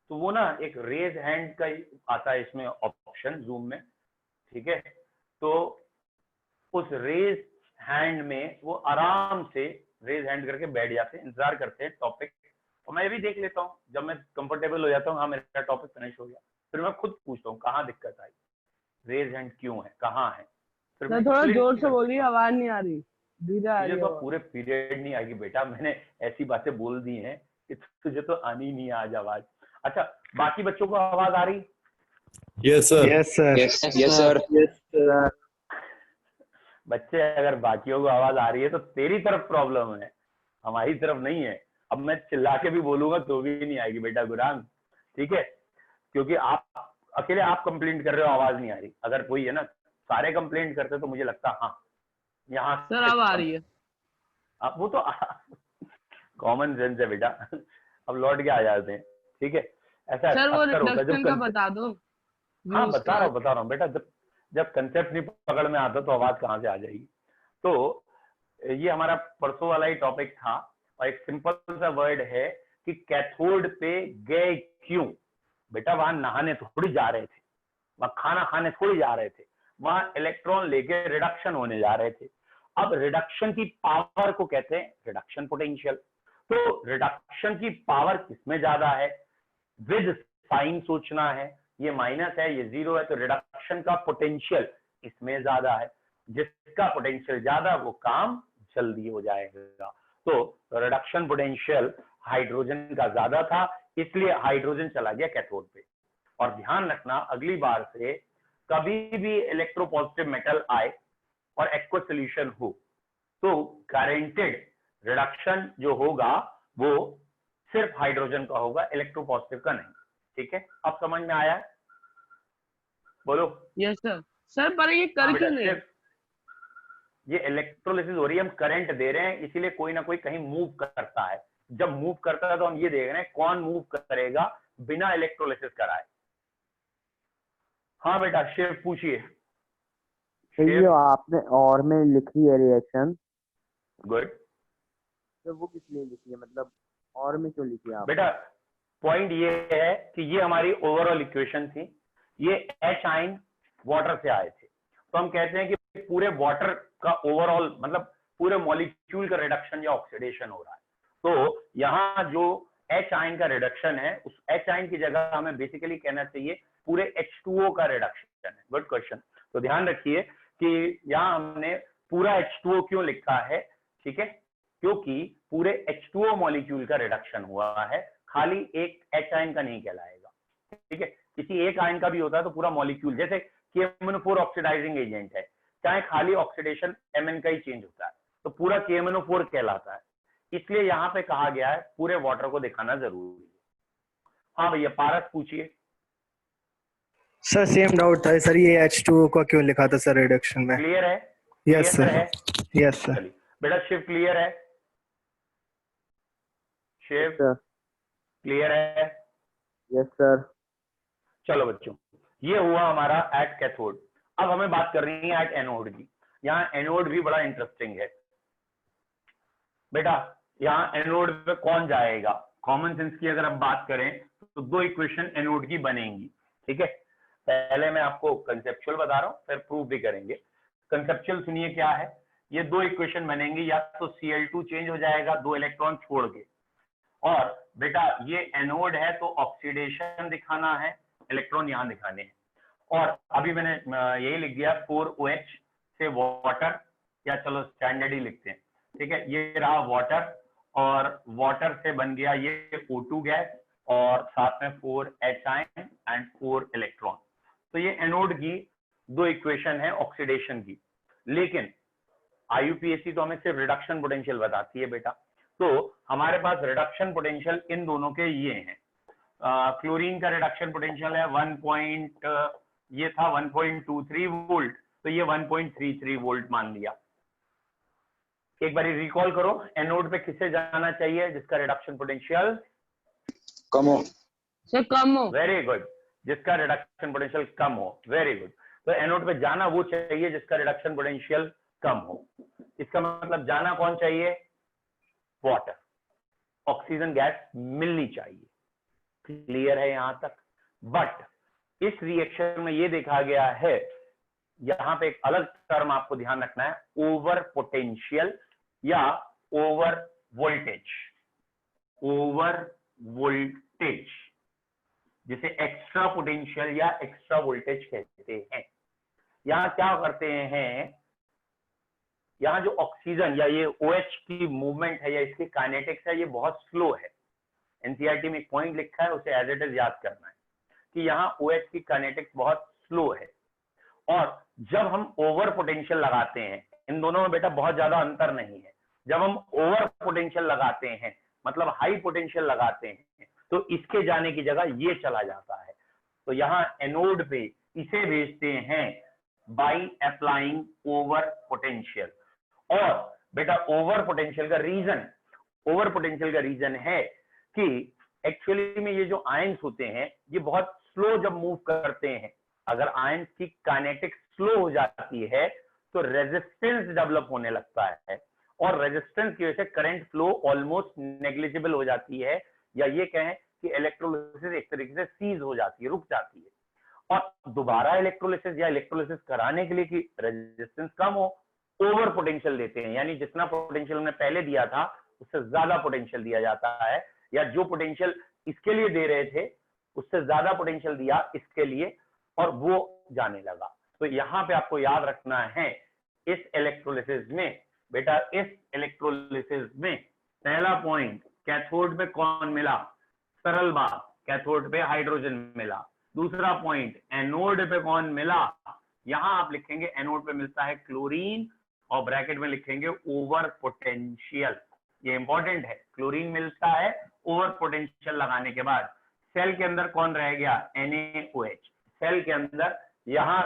तो वो ना एक रेज हैंड का ही आता है इसमें ऑप्शन जूम में, ठीक है। तो उस रेज हैंड में वो आराम से रेज हैंड करके बैठ जाते हैं, इंतजार करते हैं टॉपिक, और मैं भी देख लेता हूँ जब मैं कंफर्टेबल हो जाता हूँ, हाँ मेरा टॉपिक फिनिश हो गया, फिर मैं खुद पूछता हूँ कहाँ दिक्कत आई, रेज हैंड क्यों है, कहाँ है, फिर मैं थोड़ा explain जोर से करता हूँ। बोलिए, आवाज नहीं आ रही, धीरे आ रही तुझे है तो आवाज। पूरे पीरियड नहीं आएगी बेटा, मैंने ऐसी बातें बोल दी हैं कि तुझे तो आनी नहीं आज आवाज। अच्छा बाकी बच्चों को आवाज आ रही? Yes sir. Yes sir. Yes sir. बच्चे अगर बाकियों को आवाज आ रही है तो तेरी तरफ प्रॉब्लम है, हमारी तरफ नहीं है। अब मैं चिल्ला के भी बोलूंगा तो भी नहीं आएगी बेटा गुरान, ठीक है, क्योंकि आप अकेले आप कंप्लेंट कर रहे हो आवाज नहीं आ रही। अगर कोई है ना, सारे कंप्लेंट करते तो मुझे लगता हाँ यहाँ सर अब आ रही है। अब वो तो कॉमन सेंस है बेटा, अब लौट के आ जाते हैं, ठीक है। ऐसा सर वो अक्सर होता है रिडक्शन जब का बता दो। हाँ use बता का। रहा हूँ बेटा, जब कंसेप्ट नहीं पकड़ में आता तो आवाज कहाँ से आ जाएगी। तो ये हमारा परसों वाला ही टॉपिक था, और एक सिंपल सा वर्ड है कि कैथोड पे गए क्यों। बेटा वहां नहाने थोड़ी जा रहे थे, वहां खाना खाने थोड़ी जा रहे थे, वहां इलेक्ट्रॉन लेके रिडक्शन होने जा रहे थे। अब रिडक्शन की पावर को कहते हैं रिडक्शन पोटेंशियल। तो रिडक्शन की पावर किसमें ज्यादा है, विद साइन सोचना है, ये माइनस है ये जीरो है, तो रिडक्शन का पोटेंशियल इसमें ज्यादा है, जिसका पोटेंशियल ज्यादा वो काम जल्दी हो जाएगा। तो रिडक्शन पोटेंशियल हाइड्रोजन का ज्यादा था, इसलिए हाइड्रोजन चला गया कैथोड पे। और ध्यान रखना अगली बार से कभी भी इलेक्ट्रोपॉजिटिव मेटल आए और एक्वस सोल्यूशन हो तो गारंटेड रिडक्शन जो होगा वो सिर्फ हाइड्रोजन का होगा, इलेक्ट्रोपॉजिटिव का नहीं, ठीक है। अब समझ में आया है? बोलो। Yes sir. सर पर ये कर क्यों नहीं? ये इलेक्ट्रोलिसिस हो रही है, हम करंट दे रहे हैं, इसीलिए कोई ना कोई कहीं मूव करता है। जब मूव करता है तो हम ये देख रहे हैं कौन मूव करेगा बिना इलेक्ट्रोलिसिस कराए। हाँ बेटा शिव पूछिए। तो ये आपने और में लिखी है रिएक्शन, गुड। तो वो किस लिए लिखी है, मतलब और में क्यों लिखी है आप? बेटा पॉइंट ये है कि ये हमारी ओवरऑल इक्वेशन थी, ये एच आयन वाटर से आए थे, तो हम कहते हैं कि पूरे वाटर का ओवरऑल मतलब पूरे मॉलिक्यूल का रिडक्शन या ऑक्सीडेशन हो रहा है। तो यहाँ जो एच आयन का रिडक्शन है, उस एच आयन की जगह हमें बेसिकली कहना चाहिए पूरे H2O का रिडक्शन है। Good question. तो ध्यान रखिए कि यहाँ हमने पूरा H2O क्यों लिखा है, ठीक है, क्योंकि पूरे H2O मॉलिक्यूल का रिडक्शन हुआ है, खाली एक एच आयन का नहीं कहलाएगा, ठीक है। किसी एक आयन का भी होता है तो पूरा मॉलिक्यूल, जैसे KMnO4 ऑक्सीडाइजिंग एजेंट है, चाहे खाली ऑक्सीडेशन Mn का ही चेंज होता है तो पूरा KMnO4 कहलाता है। इसलिए यहाँ पे कहा गया है पूरे वाटर को दिखाना जरूरी है। हाँ भैया पारस पूछिए। सर सेम डाउट था सर, ये H2O का क्यों लिखा था सर रिडक्शन में? क्लियर है? Yes clear sir. है? Yes sir. चलिए बेटा शिव क्लियर है? शिव क्लियर है? Yes sir. चलो बच्चों ये हुआ हमारा एट कैथोड। अब हमें बात करनी है एट एनोड की। यहाँ एनोड भी बड़ा इंटरेस्टिंग है बेटा। यहाँ एनोड पे कौन जाएगा, कॉमन सेंस की अगर हम बात करें तो दो इक्वेशन एनोड की बनेंगी, ठीक है। पहले मैं आपको कंसेप्चुअल बता रहा हूँ फिर प्रूव भी करेंगे। कंसेप्चुअल सुनिए क्या है, ये दो इक्वेशन बनेंगी, या तो Cl2 चेंज हो जाएगा दो इलेक्ट्रॉन छोड़ के, और बेटा ये एनोड है तो ऑक्सीडेशन दिखाना है, इलेक्ट्रॉन यहाँ दिखाने हैं। और अभी मैंने यही लिख दिया 4OH से वाटर, या चलो स्टैंडर्ड ही लिखते हैं, ठीक है। ये रहा वाटर, और वाटर से बन गया ये O2 गैस, और साथ में 4H आयन एंड 4 इलेक्ट्रॉन। तो ये एनोड की दो इक्वेशन है ऑक्सीडेशन की। लेकिन IUPAC तो हमें सिर्फ रिडक्शन पोटेंशियल बताती है बेटा। तो हमारे पास रिडक्शन पोटेंशियल इन दोनों के ये हैं। क्लोरीन का रिडक्शन पोटेंशियल है 1.23 वोल्ट, तो ये 1.33 वोल्ट मान लिया। एक बार रिकॉल करो, एनोड पे किसे जाना चाहिए जिसका रिडक्शन पोटेंशियल कम हो। सर कम हो। वेरी गुड, जिसका रिडक्शन पोटेंशियल कम हो, वेरी गुड। तो एनोड पे जाना वो चाहिए जिसका रिडक्शन पोटेंशियल कम हो। इसका मतलब जाना कौन चाहिए? वाटर, ऑक्सीजन गैस मिलनी चाहिए। क्लियर है यहां तक? बट इस रिएक्शन में ये देखा गया है, यहां पे एक अलग टर्म आपको ध्यान रखना है, ओवर पोटेंशियल या ओवर वोल्टेज। ओवर वोल्टेज जिसे एक्स्ट्रा पोटेंशियल या एक्स्ट्रा वोल्टेज कहते हैं। यहां क्या करते हैं, यहां जो ऑक्सीजन या ये OH की मूवमेंट है या इसकी काइनेटिक्स है, ये बहुत स्लो है। एनसीईआरटी में एक पॉइंट लिखा है, उसे एज इट इज याद करना है कि यहाँ OH की काइनेटिक्स बहुत स्लो है। और जब हम ओवर पोटेंशियल लगाते हैं, इन दोनों में बेटा बहुत ज्यादा अंतर नहीं है। जब हम ओवर पोटेंशियल लगाते हैं मतलब हाई पोटेंशियल लगाते हैं, तो इसके जाने की जगह ये चला जाता है। तो यहाँ एनोड पे इसे भेजते हैं बाई अप्लाइंग ओवर पोटेंशियल। और बेटा ओवर पोटेंशियल का रीजन है कि एक्चुअली में ये जो आयंस होते हैं ये बहुत स्लो जब मूव करते हैं, अगर आयंस की काइनेटिक्स स्लो हो जाती है तो रेजिस्टेंस डेवलप होने लगता है, और रेजिस्टेंस की वजह से करंट फ्लो ऑलमोस्ट नेग्लिजिबल हो जाती है, या ये कहें कि इलेक्ट्रोलिसिस एक तरीके से सीज हो जाती है, रुक जाती है। और दोबारा इलेक्ट्रोलिसिस कराने के लिए कि रेजिस्टेंस कम हो, ओवर पोटेंशियल देते हैं, यानी जितना पोटेंशियल हमने पहले दिया था उससे ज्यादा पोटेंशियल दिया जाता है, या जो पोटेंशियल इसके लिए दे रहे थे उससे ज्यादा पोटेंशियल दिया इसके लिए, और वो जाने लगा। तो यहां पे आपको याद रखना है, इस इलेक्ट्रोलिसिस में बेटा, इस इलेक्ट्रोलिसिस में पहला पॉइंट, कैथोड पे कौन मिला? सरल बात, कैथोड पे हाइड्रोजन मिला। दूसरा पॉइंट, एनोड पे कौन मिला? यहां आप लिखेंगे एनोड पे मिलता है क्लोरीन, और ब्रैकेट में लिखेंगे ओवर पोटेंशियल। ये इंपॉर्टेंट है, क्लोरीन मिलता है ओवर पोटेंशियल लगाने के बाद। सेल के अंदर कौन रह गया? NaOH। सेल के अंदर यहाँ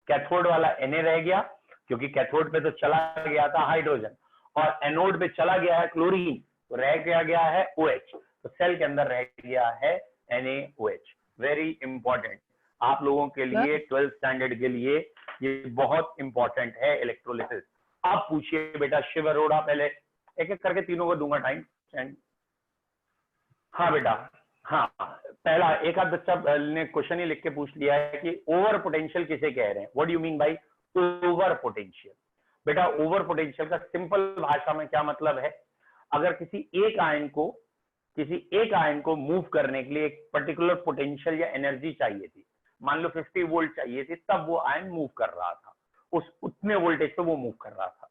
कैथोड वाला Na रह गया, क्योंकि कैथोड पे तो चला गया था हाइड्रोजन, और एनोड पे चला गया है क्लोरीन, तो रह गया है OH। तो सेल के अंदर रह गया है NaOH। वेरी इंपॉर्टेंट, आप लोगों के लिए 12th स्टैंडर्ड के लिए ये बहुत इंपॉर्टेंट है इलेक्ट्रोलिसिस। आप पूछिए बेटा शिव अरोड़ा, पहले एक एक करके तीनों को दूंगा टाइम। हाँ बेटा, हाँ पहला एक आध बच्चा ने क्वेश्चन ही लिख के पूछ लिया है कि ओवर पोटेंशियल किसे कह रहे हैं, what do you mean by over potential? बेटा ओवर पोटेंशियल का सिंपल भाषा में क्या मतलब है, अगर किसी एक आयन को मूव करने के लिए एक पर्टिकुलर पोटेंशियल या एनर्जी चाहिए थी, मान लो 50 वोल्ट चाहिए थी, तब वो आयन मूव कर रहा था, उतने वोल्टेज पे वो मूव कर रहा था,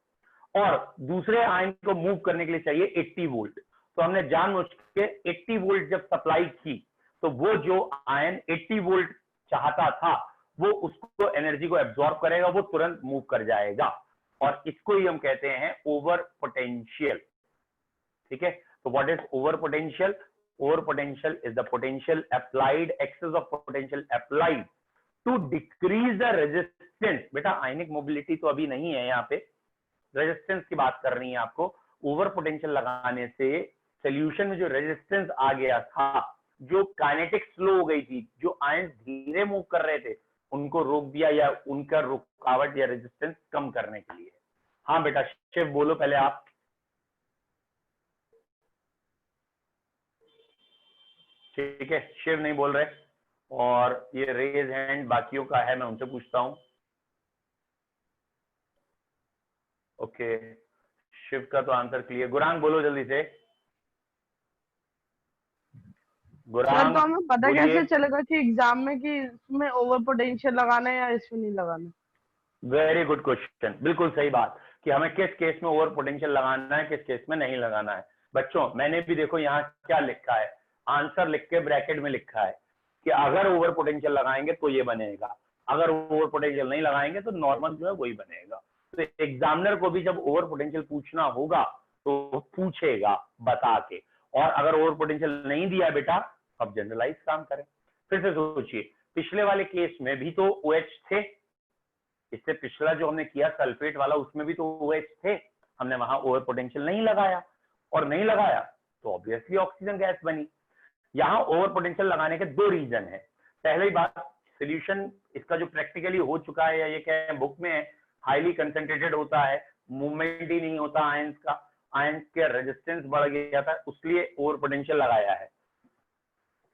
और दूसरे आयन को मूव करने के लिए चाहिए 80 वोल्ट। तो हमने जानबूझ के 80 वोल्ट जब सप्लाई की, तो वो जो आयन 80 वोल्ट चाहता था वो उसको एनर्जी को एब्जॉर्ब करेगा, वो तुरंत मूव कर जाएगा, और इसको ही हम कहते हैं ओवर पोटेंशियल। ठीक है, तो what is over potential? Over potential is the potential applied, excess of potential applied to decrease the resistance. बेटा आयनिक मोबिलिटी तो अभी नहीं है, यहाँ पे रेजिस्टेंस की बात कर रही है आपको। ओवर पोटेंशियल लगाने से सोल्यूशन में जो रेजिस्टेंस आ गया था, जो काइनेटिक्स स्लो हो गई थी, जो आयन धीरे मूव कर रहे थे, उनको रोक दिया, या उनका रुकावट या रेजिस्टेंस कम करने के लिए। हाँ बेटा शिव बोलो पहले आप। ठीक है, शिव नहीं बोल रहे, और ये रेज हैंड बाकियों का है, मैं उनसे पूछता हूं। ओके, शिव का तो आंसर क्लियर। गुरांग बोलो जल्दी से। गुराम तो हमें पता बोलिए। कैसे चलेगा कि एग्जाम में कि इसमें ओवर पोटेंशियल लगाना है या इसमें नहीं लगाना? वेरी गुड क्वेश्चन, बिल्कुल सही बात कि हमें किस केस में ओवर पोटेंशियल लगाना है, किस केस में नहीं लगाना है। बच्चों मैंने भी देखो यहाँ क्या लिखा है, आंसर लिख के ब्रैकेट में लिखा है कि अगर ओवर पोटेंशियल लगाएंगे तो ये बनेगा, अगर ओवर पोटेंशियल नहीं लगाएंगे तो नॉर्मल जो है वही बनेगा। तो एग्जामिनर को भी जब ओवर पोटेंशियल पूछना होगा तो पूछेगा बता के, और अगर ओवर पोटेंशियल नहीं दिया बेटा अब जनरलाइज काम करें। फिर से सोचिए, पिछले वाले केस में भी तो OH थे, इससे पिछला जो हमने किया सल्फेट वाला उसमें भी तो OH थे, हमने वहां ओवर पोटेंशियल नहीं लगाया, और नहीं लगाया तो ऑब्वियसली ऑक्सीजन गैस बनी। यहाँ ओवर पोटेंशियल लगाने के दो रीजन है। पहली बात, सोल्यूशन इसका जो प्रैक्टिकली हो चुका है या ये क्या बुक में है, हाईली कंसेंट्रेटेड होता है, मूवमेंट ही नहीं होता आयंस का, आयंस के रेजिस्टेंस बढ़ गया था, उसलिए ओवर पोटेंशियल लगाया है।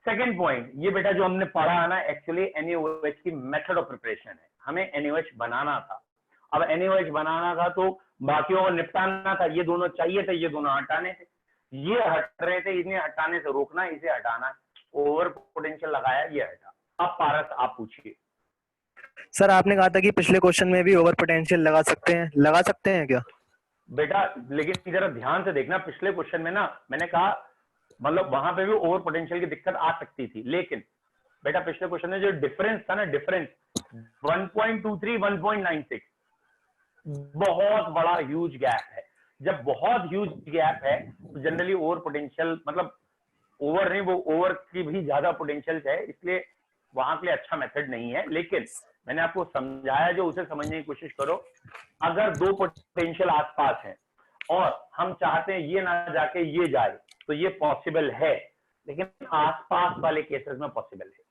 सेकेंड पॉइंट, ये बेटा जो हमने पढ़ा है ना, एक्चुअली NaOH की मेथड ऑफ प्रिपरेशन है, हमें NaOH बनाना था। अब NaOH बनाना था तो बाकियों को निपटाना था, ये दोनों चाहिए थे, ये दोनों हटाने थे, ये हट रहे थे, इन्हें हटाने से रोकना, इसे हटाना, ओवर पोटेंशियल लगाया, ये हटा। अब पारस आप पूछिए। सर आपने कहा था कि पिछले क्वेश्चन में भी ओवर पोटेंशियल लगा सकते हैं क्या? बेटा लेकिन जरा ध्यान से देखना, पिछले क्वेश्चन में ना मैंने कहा मतलब वहां पे भी ओवर पोटेंशियल की दिक्कत आ सकती थी, लेकिन बेटा पिछले क्वेश्चन में जो डिफरेंस था ना, डिफरेंस 1.23 1.96 बहुत बड़ा ह्यूज गैप है। जब बहुत ह्यूज गैप है तो जनरली ओवर पोटेंशियल मतलब ओवर नहीं, वो ओवर की भी ज्यादा पोटेंशियल है, इसलिए वहां के लिए अच्छा मेथड नहीं है। लेकिन मैंने आपको समझाया जो, उसे समझने की कोशिश करो। अगर दो पोटेंशियल आसपास हैं और हम चाहते हैं ये ना जाके ये जाए तो ये पॉसिबल है, लेकिन आसपास वाले केसेस में पॉसिबल है।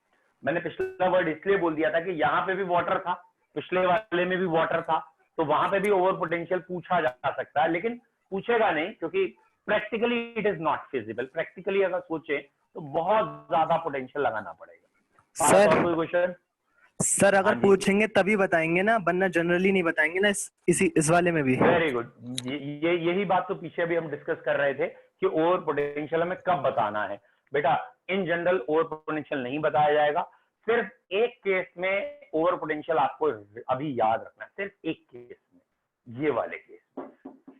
मैंने पिछला वर्ड इसलिए बोल दिया था कि यहाँ पे भी वाटर था, पिछले वाले में भी वाटर था, तो वहां पे भी ओवर पोटेंशियल पूछा जा सकता है, लेकिन पूछेगा नहीं क्योंकि practically it is not feasible. Practically अगर सोचे तो बहुत ज्यादा पोटेंशियल लगाना पड़ेगा। सर कोई क्वेश्चन? सर अगर पूछेंगे तभी बताएंगे ना, वरना जनरली नहीं बताएंगे ना, इस वाले में भी। वेरी गुड, यही बात तो पीछे भी हम डिस्कस कर रहे थे कि ओवर पोटेंशियल हमें कब बताना है। बेटा इन जनरल ओवर पोटेंशियल नहीं बताया जाएगा, सिर्फ एक केस में ओवर पोटेंशियल आपको अभी याद रखना है, सिर्फ एक केस में, ये वाले केस।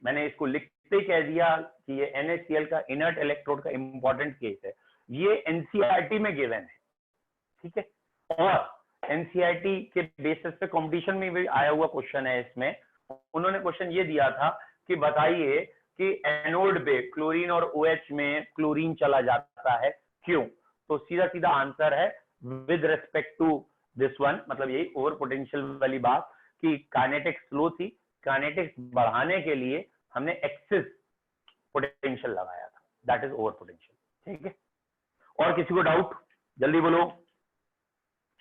मैंने इसको लिखते कह दिया कि ये NaCl का इनर्ट इलेक्ट्रोड का इंपॉर्टेंट केस है, ये NCERT में गिवन है, ठीक है, और NCERT के बेसिस पे कंपटीशन में भी आया हुआ क्वेश्चन है। इसमें उन्होंने क्वेश्चन ये दिया था कि बताइए कि एनोड पे क्लोरीन और OH में क्लोरीन चला जाता है, क्यों? तो सीधा सीधा आंसर है with respect to this one, मतलब यही ओवर पोटेंशियल वाली बात कि काइनेटिक्स स्लो थी, काइनेटिक्स बढ़ाने के लिए हमने एक्सिस पोटेंशियल लगाया था, दैट इज ओवर पोटेंशियल। ठीक है, और किसी को डाउट? जल्दी बोलो।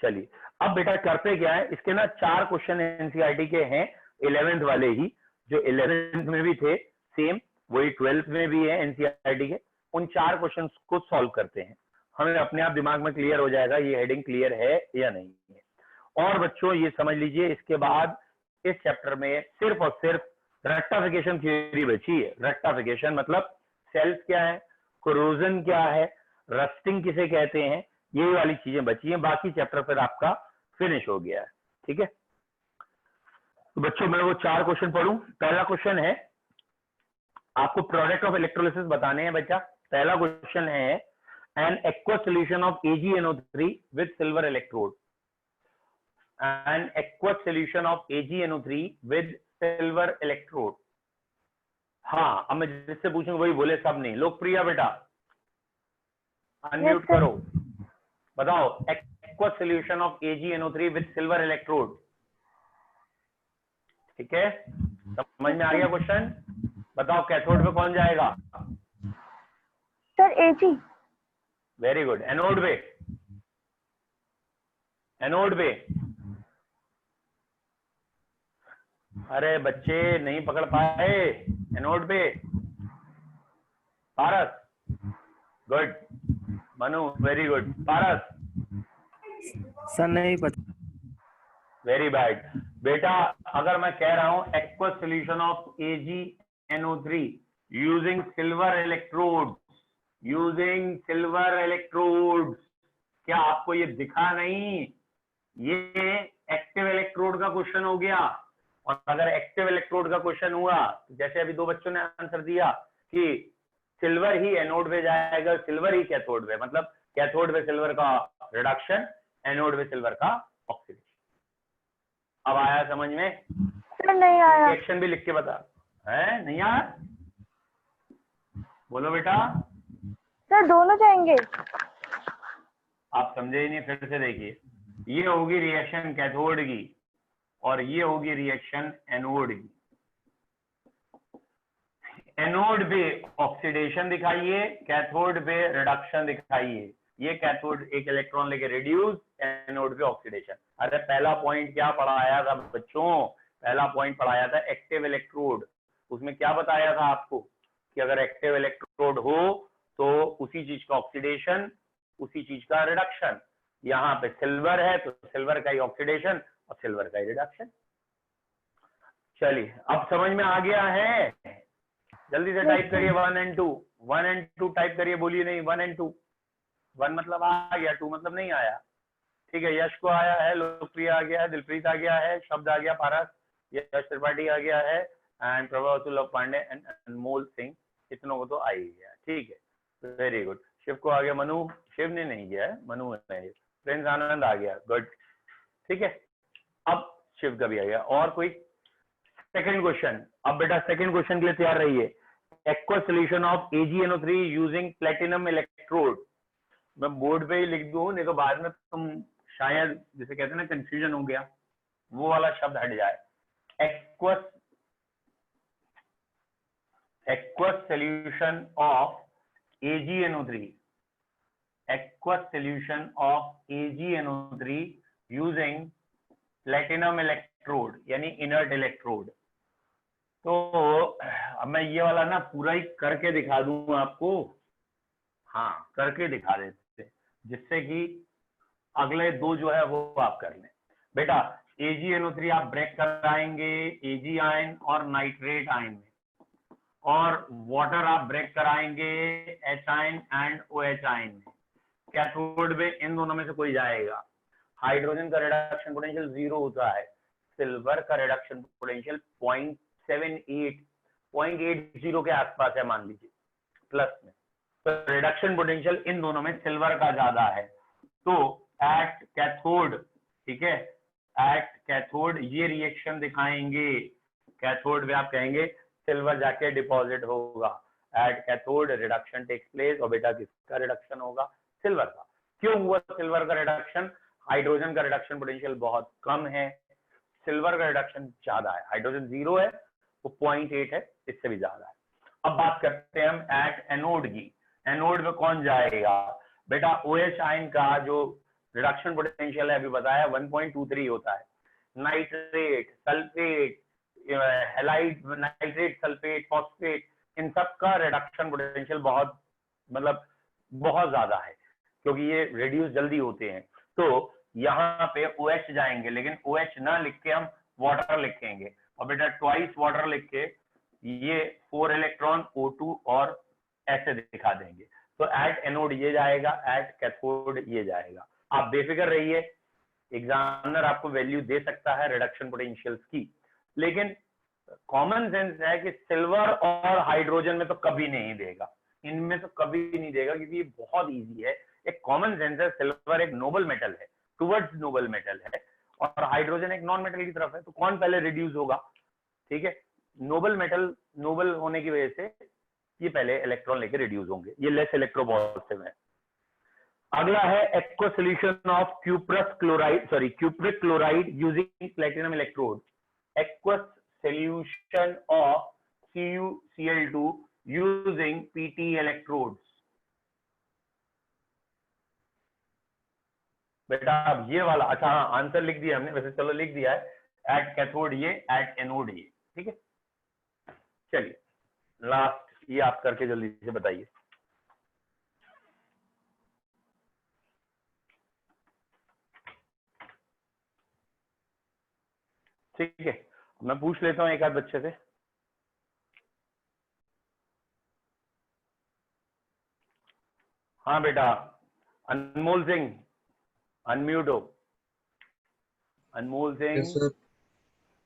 चलिए अब बेटा करते क्या है, इसके ना 4 क्वेश्चन NCERT के हैं, 11th वाले ही, जो 11th में भी थे सेम वही 12th में भी है NCERT के। उन 4 क्वेश्चंस को सॉल्व करते हैं, हमें अपने आप दिमाग में क्लियर हो जाएगा ये हेडिंग क्लियर है या नहीं है। और बच्चों ये समझ लीजिए, इसके बाद इस चैप्टर में सिर्फ और सिर्फ रेक्टिफिकेशन थ्योरी बची है। रेक्टिफिकेशन मतलब सेल्स क्या है, कोरोजन क्या है, रस्टिंग किसे कहते हैं, ये वाली चीजें बची हैं, बाकी चैप्टर फिर आपका फिनिश हो गया है। ठीक है, तो बच्चों मैं वो 4 क्वेश्चन पढ़ूं। पहला क्वेश्चन है, आपको प्रोडक्ट ऑफ इलेक्ट्रोलिसिस बताने हैं बच्चा। पहला क्वेश्चन है, N aqua solution of AgNO3 with silver electrode, N aqua solution of AgNO3 with silver electrode. हाँ, अब मैं जिससे पूछूंगा वही बोले, सब नहीं। लोकप्रिया बेटा अनम्यूट करो, बताओ aqua solution of AgNO3 with silver electrode. ठीक है, समझ में आ गया क्वेश्चन? बताओ कैथोड पे कौन जाएगा? Sir Ag। Very good. Anode पे? एनोड पे? अरे बच्चे नहीं पकड़ पाए एनोड पे। पारस गुड, मनु वेरी गुड, पारस सर नहीं पता। वेरी बैड बेटा। अगर मैं कह रहा हूं aqua solution of AgNO3 using silver electrode, using silver electrodes. क्या आपको ये दिखा नहीं? ये एक्टिव इलेक्ट्रोड का क्वेश्चन हो गया। और अगर एक्टिव इलेक्ट्रोड का क्वेश्चन हुआ तो जैसे अभी दो बच्चों ने आंसर दिया कि सिल्वर ही एनोड पे जाएगा, सिल्वर ही कैथोड पे, मतलब कैथोड पे सिल्वर का रिडक्शन, एनोड पे सिल्वर का ऑक्सीडेशन। अब आया समझ में? सर नहीं आया। रिएक्शन भी लिख के बता। है नहीं आया? बोलो बेटा। सर दोनों जाएंगे। आप समझे ही नहीं, फिर से देखिए। ये होगी रिएक्शन कैथोड की और ये होगी रिएक्शन एनोड की। एनोड पे ऑक्सीडेशन दिखाइए, कैथोड पे रिडक्शन दिखाइए। ये कैथोड एक इलेक्ट्रॉन लेके रिड्यूस, एनोड पे ऑक्सीडेशन। अरे पहला पॉइंट क्या पढ़ाया था बच्चों? पहला पॉइंट पढ़ाया था एक्टिव इलेक्ट्रोड। उसमें क्या बताया था आपको कि अगर एक्टिव इलेक्ट्रोड हो तो उसी चीज का ऑक्सीडेशन, उसी चीज का रिडक्शन। यहाँ पे सिल्वर है तो सिल्वर का ही ऑक्सीडेशन और सिल्वर का ही रिडक्शन। चलिए अब समझ में आ गया है? जल्दी से टाइप करिए 1 and 2। 1 and 2 टाइप करिए, बोलिए नहीं 1 and 2। 1 मतलब आ गया, 2 मतलब नहीं आया। ठीक है, यश को आया है, लोकप्रिय आ गया है, दिलप्रीत आ गया है, शब्द आ गया, पारस, यश त्रिपाठी आ गया है, एंड प्रभावतुल पांडे एंड अनमोल सिंह, इतनों को तो आ ही गया। ठीक है, वेरी गुड। शिव को आ गया, मनु, शिव ने नहीं गया है, मनु ने। प्रिंस आनंद आ गया, गुड। ठीक है, अब शिव का भी आ गया। और कोई? Second question. अब बेटा सेकंड क्वेश्चन के लिए तैयार रहिए। Aqueous solution of AgNO3 using platinum electrode. मैं बोर्ड पे ही लिख दूं, नहीं तो बाद में तुम शायद जिसे कहते हैं ना कंफ्यूजन हो गया, वो वाला शब्द हट जाए। Aqueous solution of AgNO3, aqueous solution of AgNO3 using platinum electrode यानी इनर्ट इलेक्ट्रोड। तो अब मैं ये वाला ना पूरा ही करके दिखा दूं आपको। हाँ, करके दिखा देते जिससे कि अगले दो जो है वो आप कर लें। बेटा AgNO3 आप ब्रेक कराएंगे Ag आयन और नाइट्रेट आयन में, और वाटर आप ब्रेक कराएंगे H ion and OH ion में। कैथोड में इन दोनों में से कोई जाएगा। हाइड्रोजन का रिडक्शन पोटेंशियल 0 होता है, सिल्वर का रिडक्शन पोटेंशियल 0.80 के आसपास है, मान लीजिए प्लस में। तो रिडक्शन पोटेंशियल इन दोनों में सिल्वर का ज्यादा है। तो एट कैथोड, ठीक है, एट कैथोड ये रिएक्शन दिखाएंगे। कैथोड में आप कहेंगे सिल्वर जाके डिपॉजिट होगा। At cathode reduction takes place, और बेटा किसका रिडक्शन होगा? सिल्वर का। क्यों हुआ सिल्वर का रिडक्शन? हाइड्रोजन का रिडक्शन पोटेंशियल बहुत कम है, सिल्वर का रिडक्शन ज्यादा है। हाइड्रोजन 0 है, वो 0.8 है, इससे भी ज्यादा है। अब बात करते हैं हम एट एनोड की। एनोड में कौन जाएगा? बेटा OH आयन का जो रिडक्शन पोटेंशियल है अभी बताया 1.23 होता है। Nitrate, sulphate, halide, nitrate, sulphate, phosphate, इन सब का रिडक्शन पोटेंशियल बहुत मतलब बहुत ज्यादा है, क्योंकि ये रिड्यूस जल्दी होते हैं। तो यहाँ पे OH जाएंगे, लेकिन OH ना लिख के हम वाटर लिखेंगे, और बेटा ट्वाइस वाटर लिख के ये 4 इलेक्ट्रॉन O2 और ऐसे दिखा देंगे। तो एट एनोड ये जाएगा, एट कैथोड ये जाएगा। आप बेफिक्र रहिए, एग्जामिनर आपको वैल्यू दे सकता है रिडक्शन पोटेंशियल्स की, लेकिन कॉमन सेंस है कि सिल्वर और हाइड्रोजन में तो कभी नहीं देगा, इनमें तो कभी नहीं देगा, क्योंकि ये बहुत इजी है। एक कॉमन सेंस है, सिल्वर एक नोबल मेटल है, टुवर्ड्स नोबल मेटल है, और हाइड्रोजन एक नॉन मेटल की तरफ है। तो कौन पहले रिड्यूस होगा? ठीक है, नोबल मेटल, नोबल होने की वजह से ये पहले इलेक्ट्रॉन लेके रिड्यूस होंगे, ये लेस इलेक्ट्रोपॉजिटिव है। अगला है aqua solution of cuprous chloride, sorry cupric chloride using platinum electrode. Aqua solution of CuCl2 using PT electrodes. बेटा अब ये वाला, अच्छा हाँ आंसर लिख दिया हमने, वैसे चलो लिख दिया है, एट कैथोड ये, एट एनोड ये। ठीक है, चलिए लास्ट ये आप करके जल्दी से बताइए। ठीक है, मैं पूछ लेता हूं एक आध बच्चे से। हाँ बेटा, अनमोल सिंह अनम्यूट हो। अनमोल सिंह यस सर।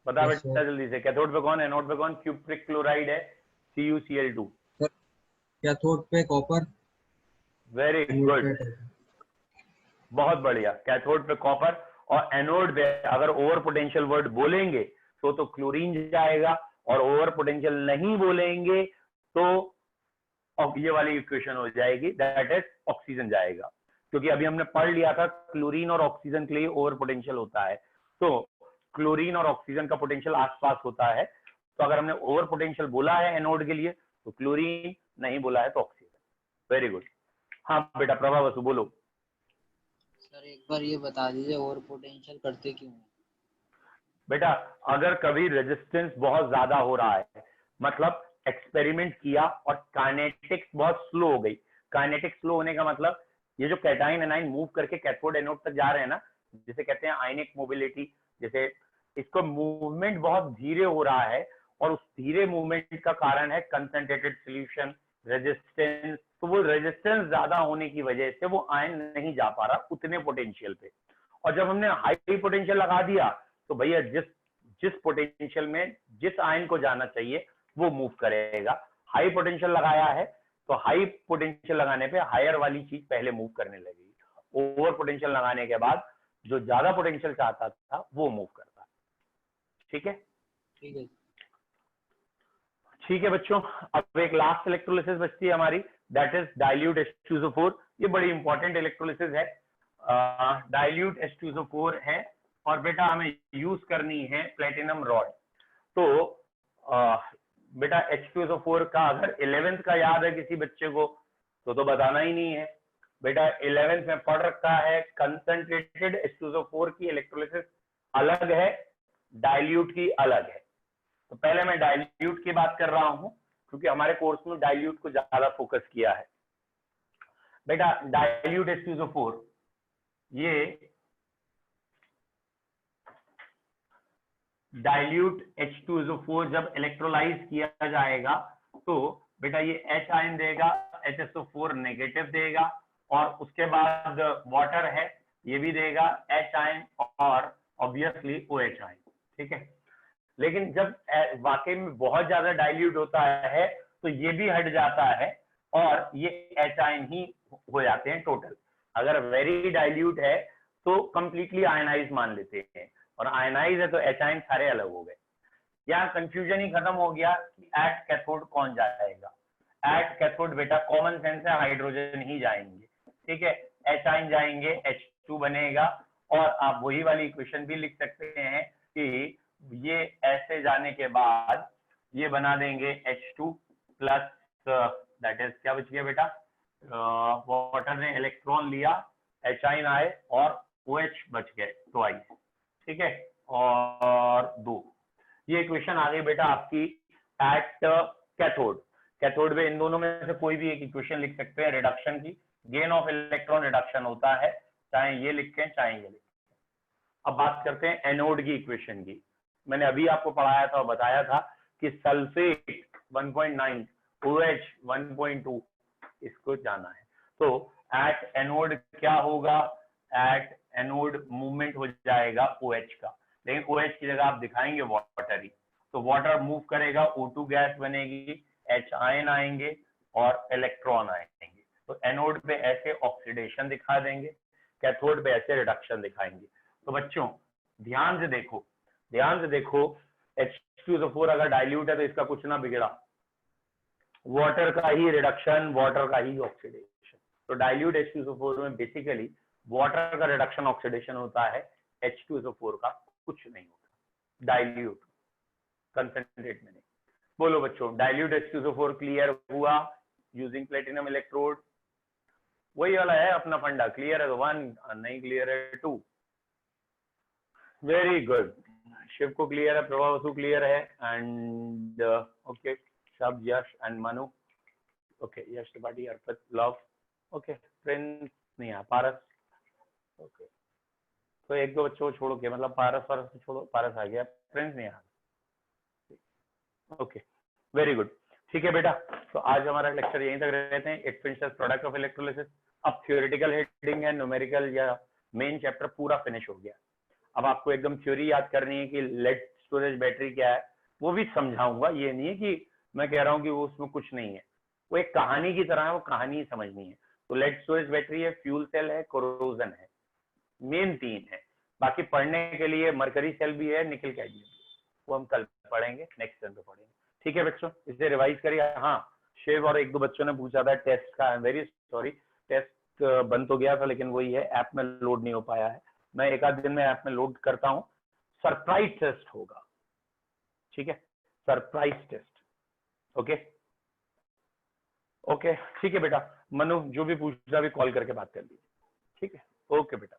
बता Yes, बेटा जल्दी से, कैथोड पे कौन, एनोड पे कौन? क्यूप्रिक क्लोराइड है, CuCl2। सर कैथोड पे कॉपर, वेरी एनोड गुड, पे बहुत बढ़िया। कैथोड पे कॉपर और एनोड पे अगर ओवर पोटेंशियल वर्ड बोलेंगे तो क्लोरीन जाएगा, और ओवर पोटेंशियल नहीं बोलेंगे तो ये वाली इक्वेशन हो जाएगी, दैट इज ऑक्सीजन जाएगा। क्योंकि अभी हमने पढ़ लिया था क्लोरीन और ऑक्सीजन के लिए ओवर पोटेंशियल होता है, तो क्लोरीन और ऑक्सीजन का पोटेंशियल आसपास होता है। तो अगर हमने ओवर पोटेंशियल बोला है एनोड के लिए तो क्लोरीन, नहीं बोला है तो ऑक्सीजन। Very good. हाँ बेटा प्रभा बसु बोलो। सर एक बार ये बता दीजिए ओवर पोटेंशियल करते क्यों हैं? बेटा अगर कभी रेजिस्टेंस बहुत ज्यादा हो रहा है, मतलब एक्सपेरिमेंट किया और काइनेटिक्स बहुत स्लो हो गई। काइनेटिक्स स्लो होने का मतलब ये जो कैटाइन एनाइन मूव करके कैथोड एनोड तक जा रहे हैं ना, जिसे कहते हैं आयनिक मोबिलिटी, जैसे इसको मूवमेंट बहुत धीरे हो रहा है, और उस धीरे मूवमेंट का कारण है कंसंट्रेटेड सॉल्यूशन, रेजिस्टेंस। तो वो रेजिस्टेंस ज्यादा होने की वजह से वो आयन नहीं जा पा रहा उतने पोटेंशियल पे। और जब हमने हाई पोटेंशियल लगा दिया तो भैया जिस पोटेंशियल में जिस आयन को जाना चाहिए वो मूव करेगा। हाई पोटेंशियल लगाया है तो हाई पोटेंशियल लगाने पे हायर वाली चीज पहले मूव करने लगेगी। ओवर पोटेंशियल लगाने के बाद जो ज्यादा पोटेंशियल चाहता था वो मूव करता है। ठीक है, ठीक है। ठीक है बच्चों, अब एक लास्ट इलेक्ट्रोलिसिस बचती है हमारी, दैट इज डाइल्यूट H2SO4। ये बड़ी इंपॉर्टेंट इलेक्ट्रोलिसिस है। डाइल्यूट H2SO4 है और बेटा हमें यूज करनी है प्लेटिनम रॉड। तो बेटा H2SO4 का अगर 11th का याद है किसी बच्चे को तो बताना ही नहीं है। बेटा 11th में पढ़ रखा है कंसंट्रेटेड H2SO4 की इलेक्ट्रोलिसिस अलग है, डाइल्यूट की अलग है। तो पहले मैं डाइल्यूट की बात कर रहा हूं क्योंकि हमारे कोर्स में डाइल्यूट को ज्यादा फोकस किया है। बेटा डाइल्यूट H2SO4, ये डाइल्यूट H2SO4 जब इलेक्ट्रोलाइज किया जाएगा तो बेटा ये H आयन देगा, HSO4 नेगेटिव देगा, और उसके बाद वाटर है ये भी देगा H आयन और ऑब्वियसली OH आयन। ठीक है, लेकिन जब वाकई में बहुत ज्यादा डाइल्यूट होता है तो ये भी हट जाता है और ये H आयन ही हो जाते हैं टोटल। अगर वेरी डाइल्यूट है तो कंप्लीटली आयनाइज मान लेते हैं, और आयनाइज है तो H आयन सारे अलग हो गए। यहाँ कंफ्यूजन ही खत्म हो गया कि एट कैथोड कौन जाएगा। एट कैथोड बेटा कॉमन सेंस है, हाइड्रोजन ही जाएंगे। ठीक है, H आयन जाएंगे, H2 बनेगा, और आप वही वाली इक्वेशन भी लिख सकते हैं कि ये ऐसे जाने के बाद ये बना देंगे H2 प्लस दैट इज क्या बच गया बेटा, वाटर ने इलेक्ट्रॉन लिया, H आयन आए और OH बच गए ट्वाइस। ठीक है, और 2 ये इक्वेशन आ गई बेटा आपकी एट कैथोड। कैथोड में इन दोनों में से कोई भी एक इक्वेशन लिख सकते हैं रिडक्शन की। गेन ऑफ इलेक्ट्रॉन रिडक्शन होता है, चाहे ये लिखें चाहे ये लिखें। अब बात करते हैं एनोड की इक्वेशन की। मैंने अभी आपको पढ़ाया था और बताया था कि सल्फेट 1.9, OH 1.2 इसको जाना है। तो एट एनोड क्या होगा, एट एनोड मूवमेंट हो जाएगा OH का, लेकिन OH की जगह आप दिखाएंगे वाटर ही, तो वाटर मूव करेगा, O2 गैस बनेगी, H आयन आएंगे और इलेक्ट्रॉन आएंगे। तो एनोड पे ऐसे ऑक्सीडेशन दिखा देंगे, कैथोड पे ऐसे रिडक्शन दिखाएंगे। तो बच्चों ध्यान से देखो H2SO4 अगर डाइल्यूट है तो इसका कुछ ना बिगड़ा, वाटर का ही रिडक्शन, वाटर का ही ऑक्सीडेशन। तो डाइल्यूट H2SO4 में बेसिकली वाटर का रिडक्शन ऑक्सीडेशन होता है, H2SO4 का कुछ नहीं होता डाइल्यूट, कंसंट्रेट में नहीं। बोलो बच्चों डाइल्यूट H2SO4 क्लियर हुआ यूजिंग प्लेटिनम इलेक्ट्रोड? वही वाला है अपना फंडा, क्लियर है तो 1, नहीं क्लियर है 2। वेरी गुड, शिव को क्लियर है, प्रभा वसु क्लियर है, एंड ओके शब्द Yash and Manu, okay Yash Tripathi, Arpit, Luv, okay Prince नहीं है, पारस, ओके तो 1-2 बच्चों को छोड़ो के, मतलब पारस को छोड़ो, पारस आ गया, प्रिंस नहीं आ, ओके वेरी गुड। ठीक है बेटा, तो आज हमारा लेक्चर यहीं तक रहते हैं। It finishes product of electrolysis. अब थ्योरेटिकल हेडिंग है, न्यूमेरिकल या मेन चैप्टर पूरा फिनिश हो गया। अब आपको एकदम थ्योरी याद करनी है कि लेड स्टोरेज बैटरी क्या है, वो भी समझाऊंगा। ये नहीं है कि मैं कह रहा हूँ कि वो उसमें कुछ नहीं है, वो एक कहानी की तरह है, वो कहानी समझनी है। तो लेड स्टोरेज बैटरी है, फ्यूल सेल है, कोरोजन है, मेन 3 है। बाकी पढ़ने के लिए मरकरी सेल भी है, निकल कैडमियम भी है, वो हम कल पढ़ेंगे, नेक्स्ट टाइम पे पढ़ेंगे। ठीक है बच्चों, इसे रिवाइज करिए। हाँ, शिव और 1-2 बच्चों ने पूछा था टेस्ट का, I am very sorry, test बंद तो गया था, लेकिन वही है, ऐप में लोड नहीं हो पाया है। मैं एक आध दिन में ऐप में लोड करता हूँ, सरप्राइज टेस्ट होगा। ठीक है, सरप्राइज टेस्ट। ओके ओके, ठीक है बेटा। मनु जो भी पूछ रहा, अभी कॉल करके बात कर लीजिए। ठीक है, ओके बेटा।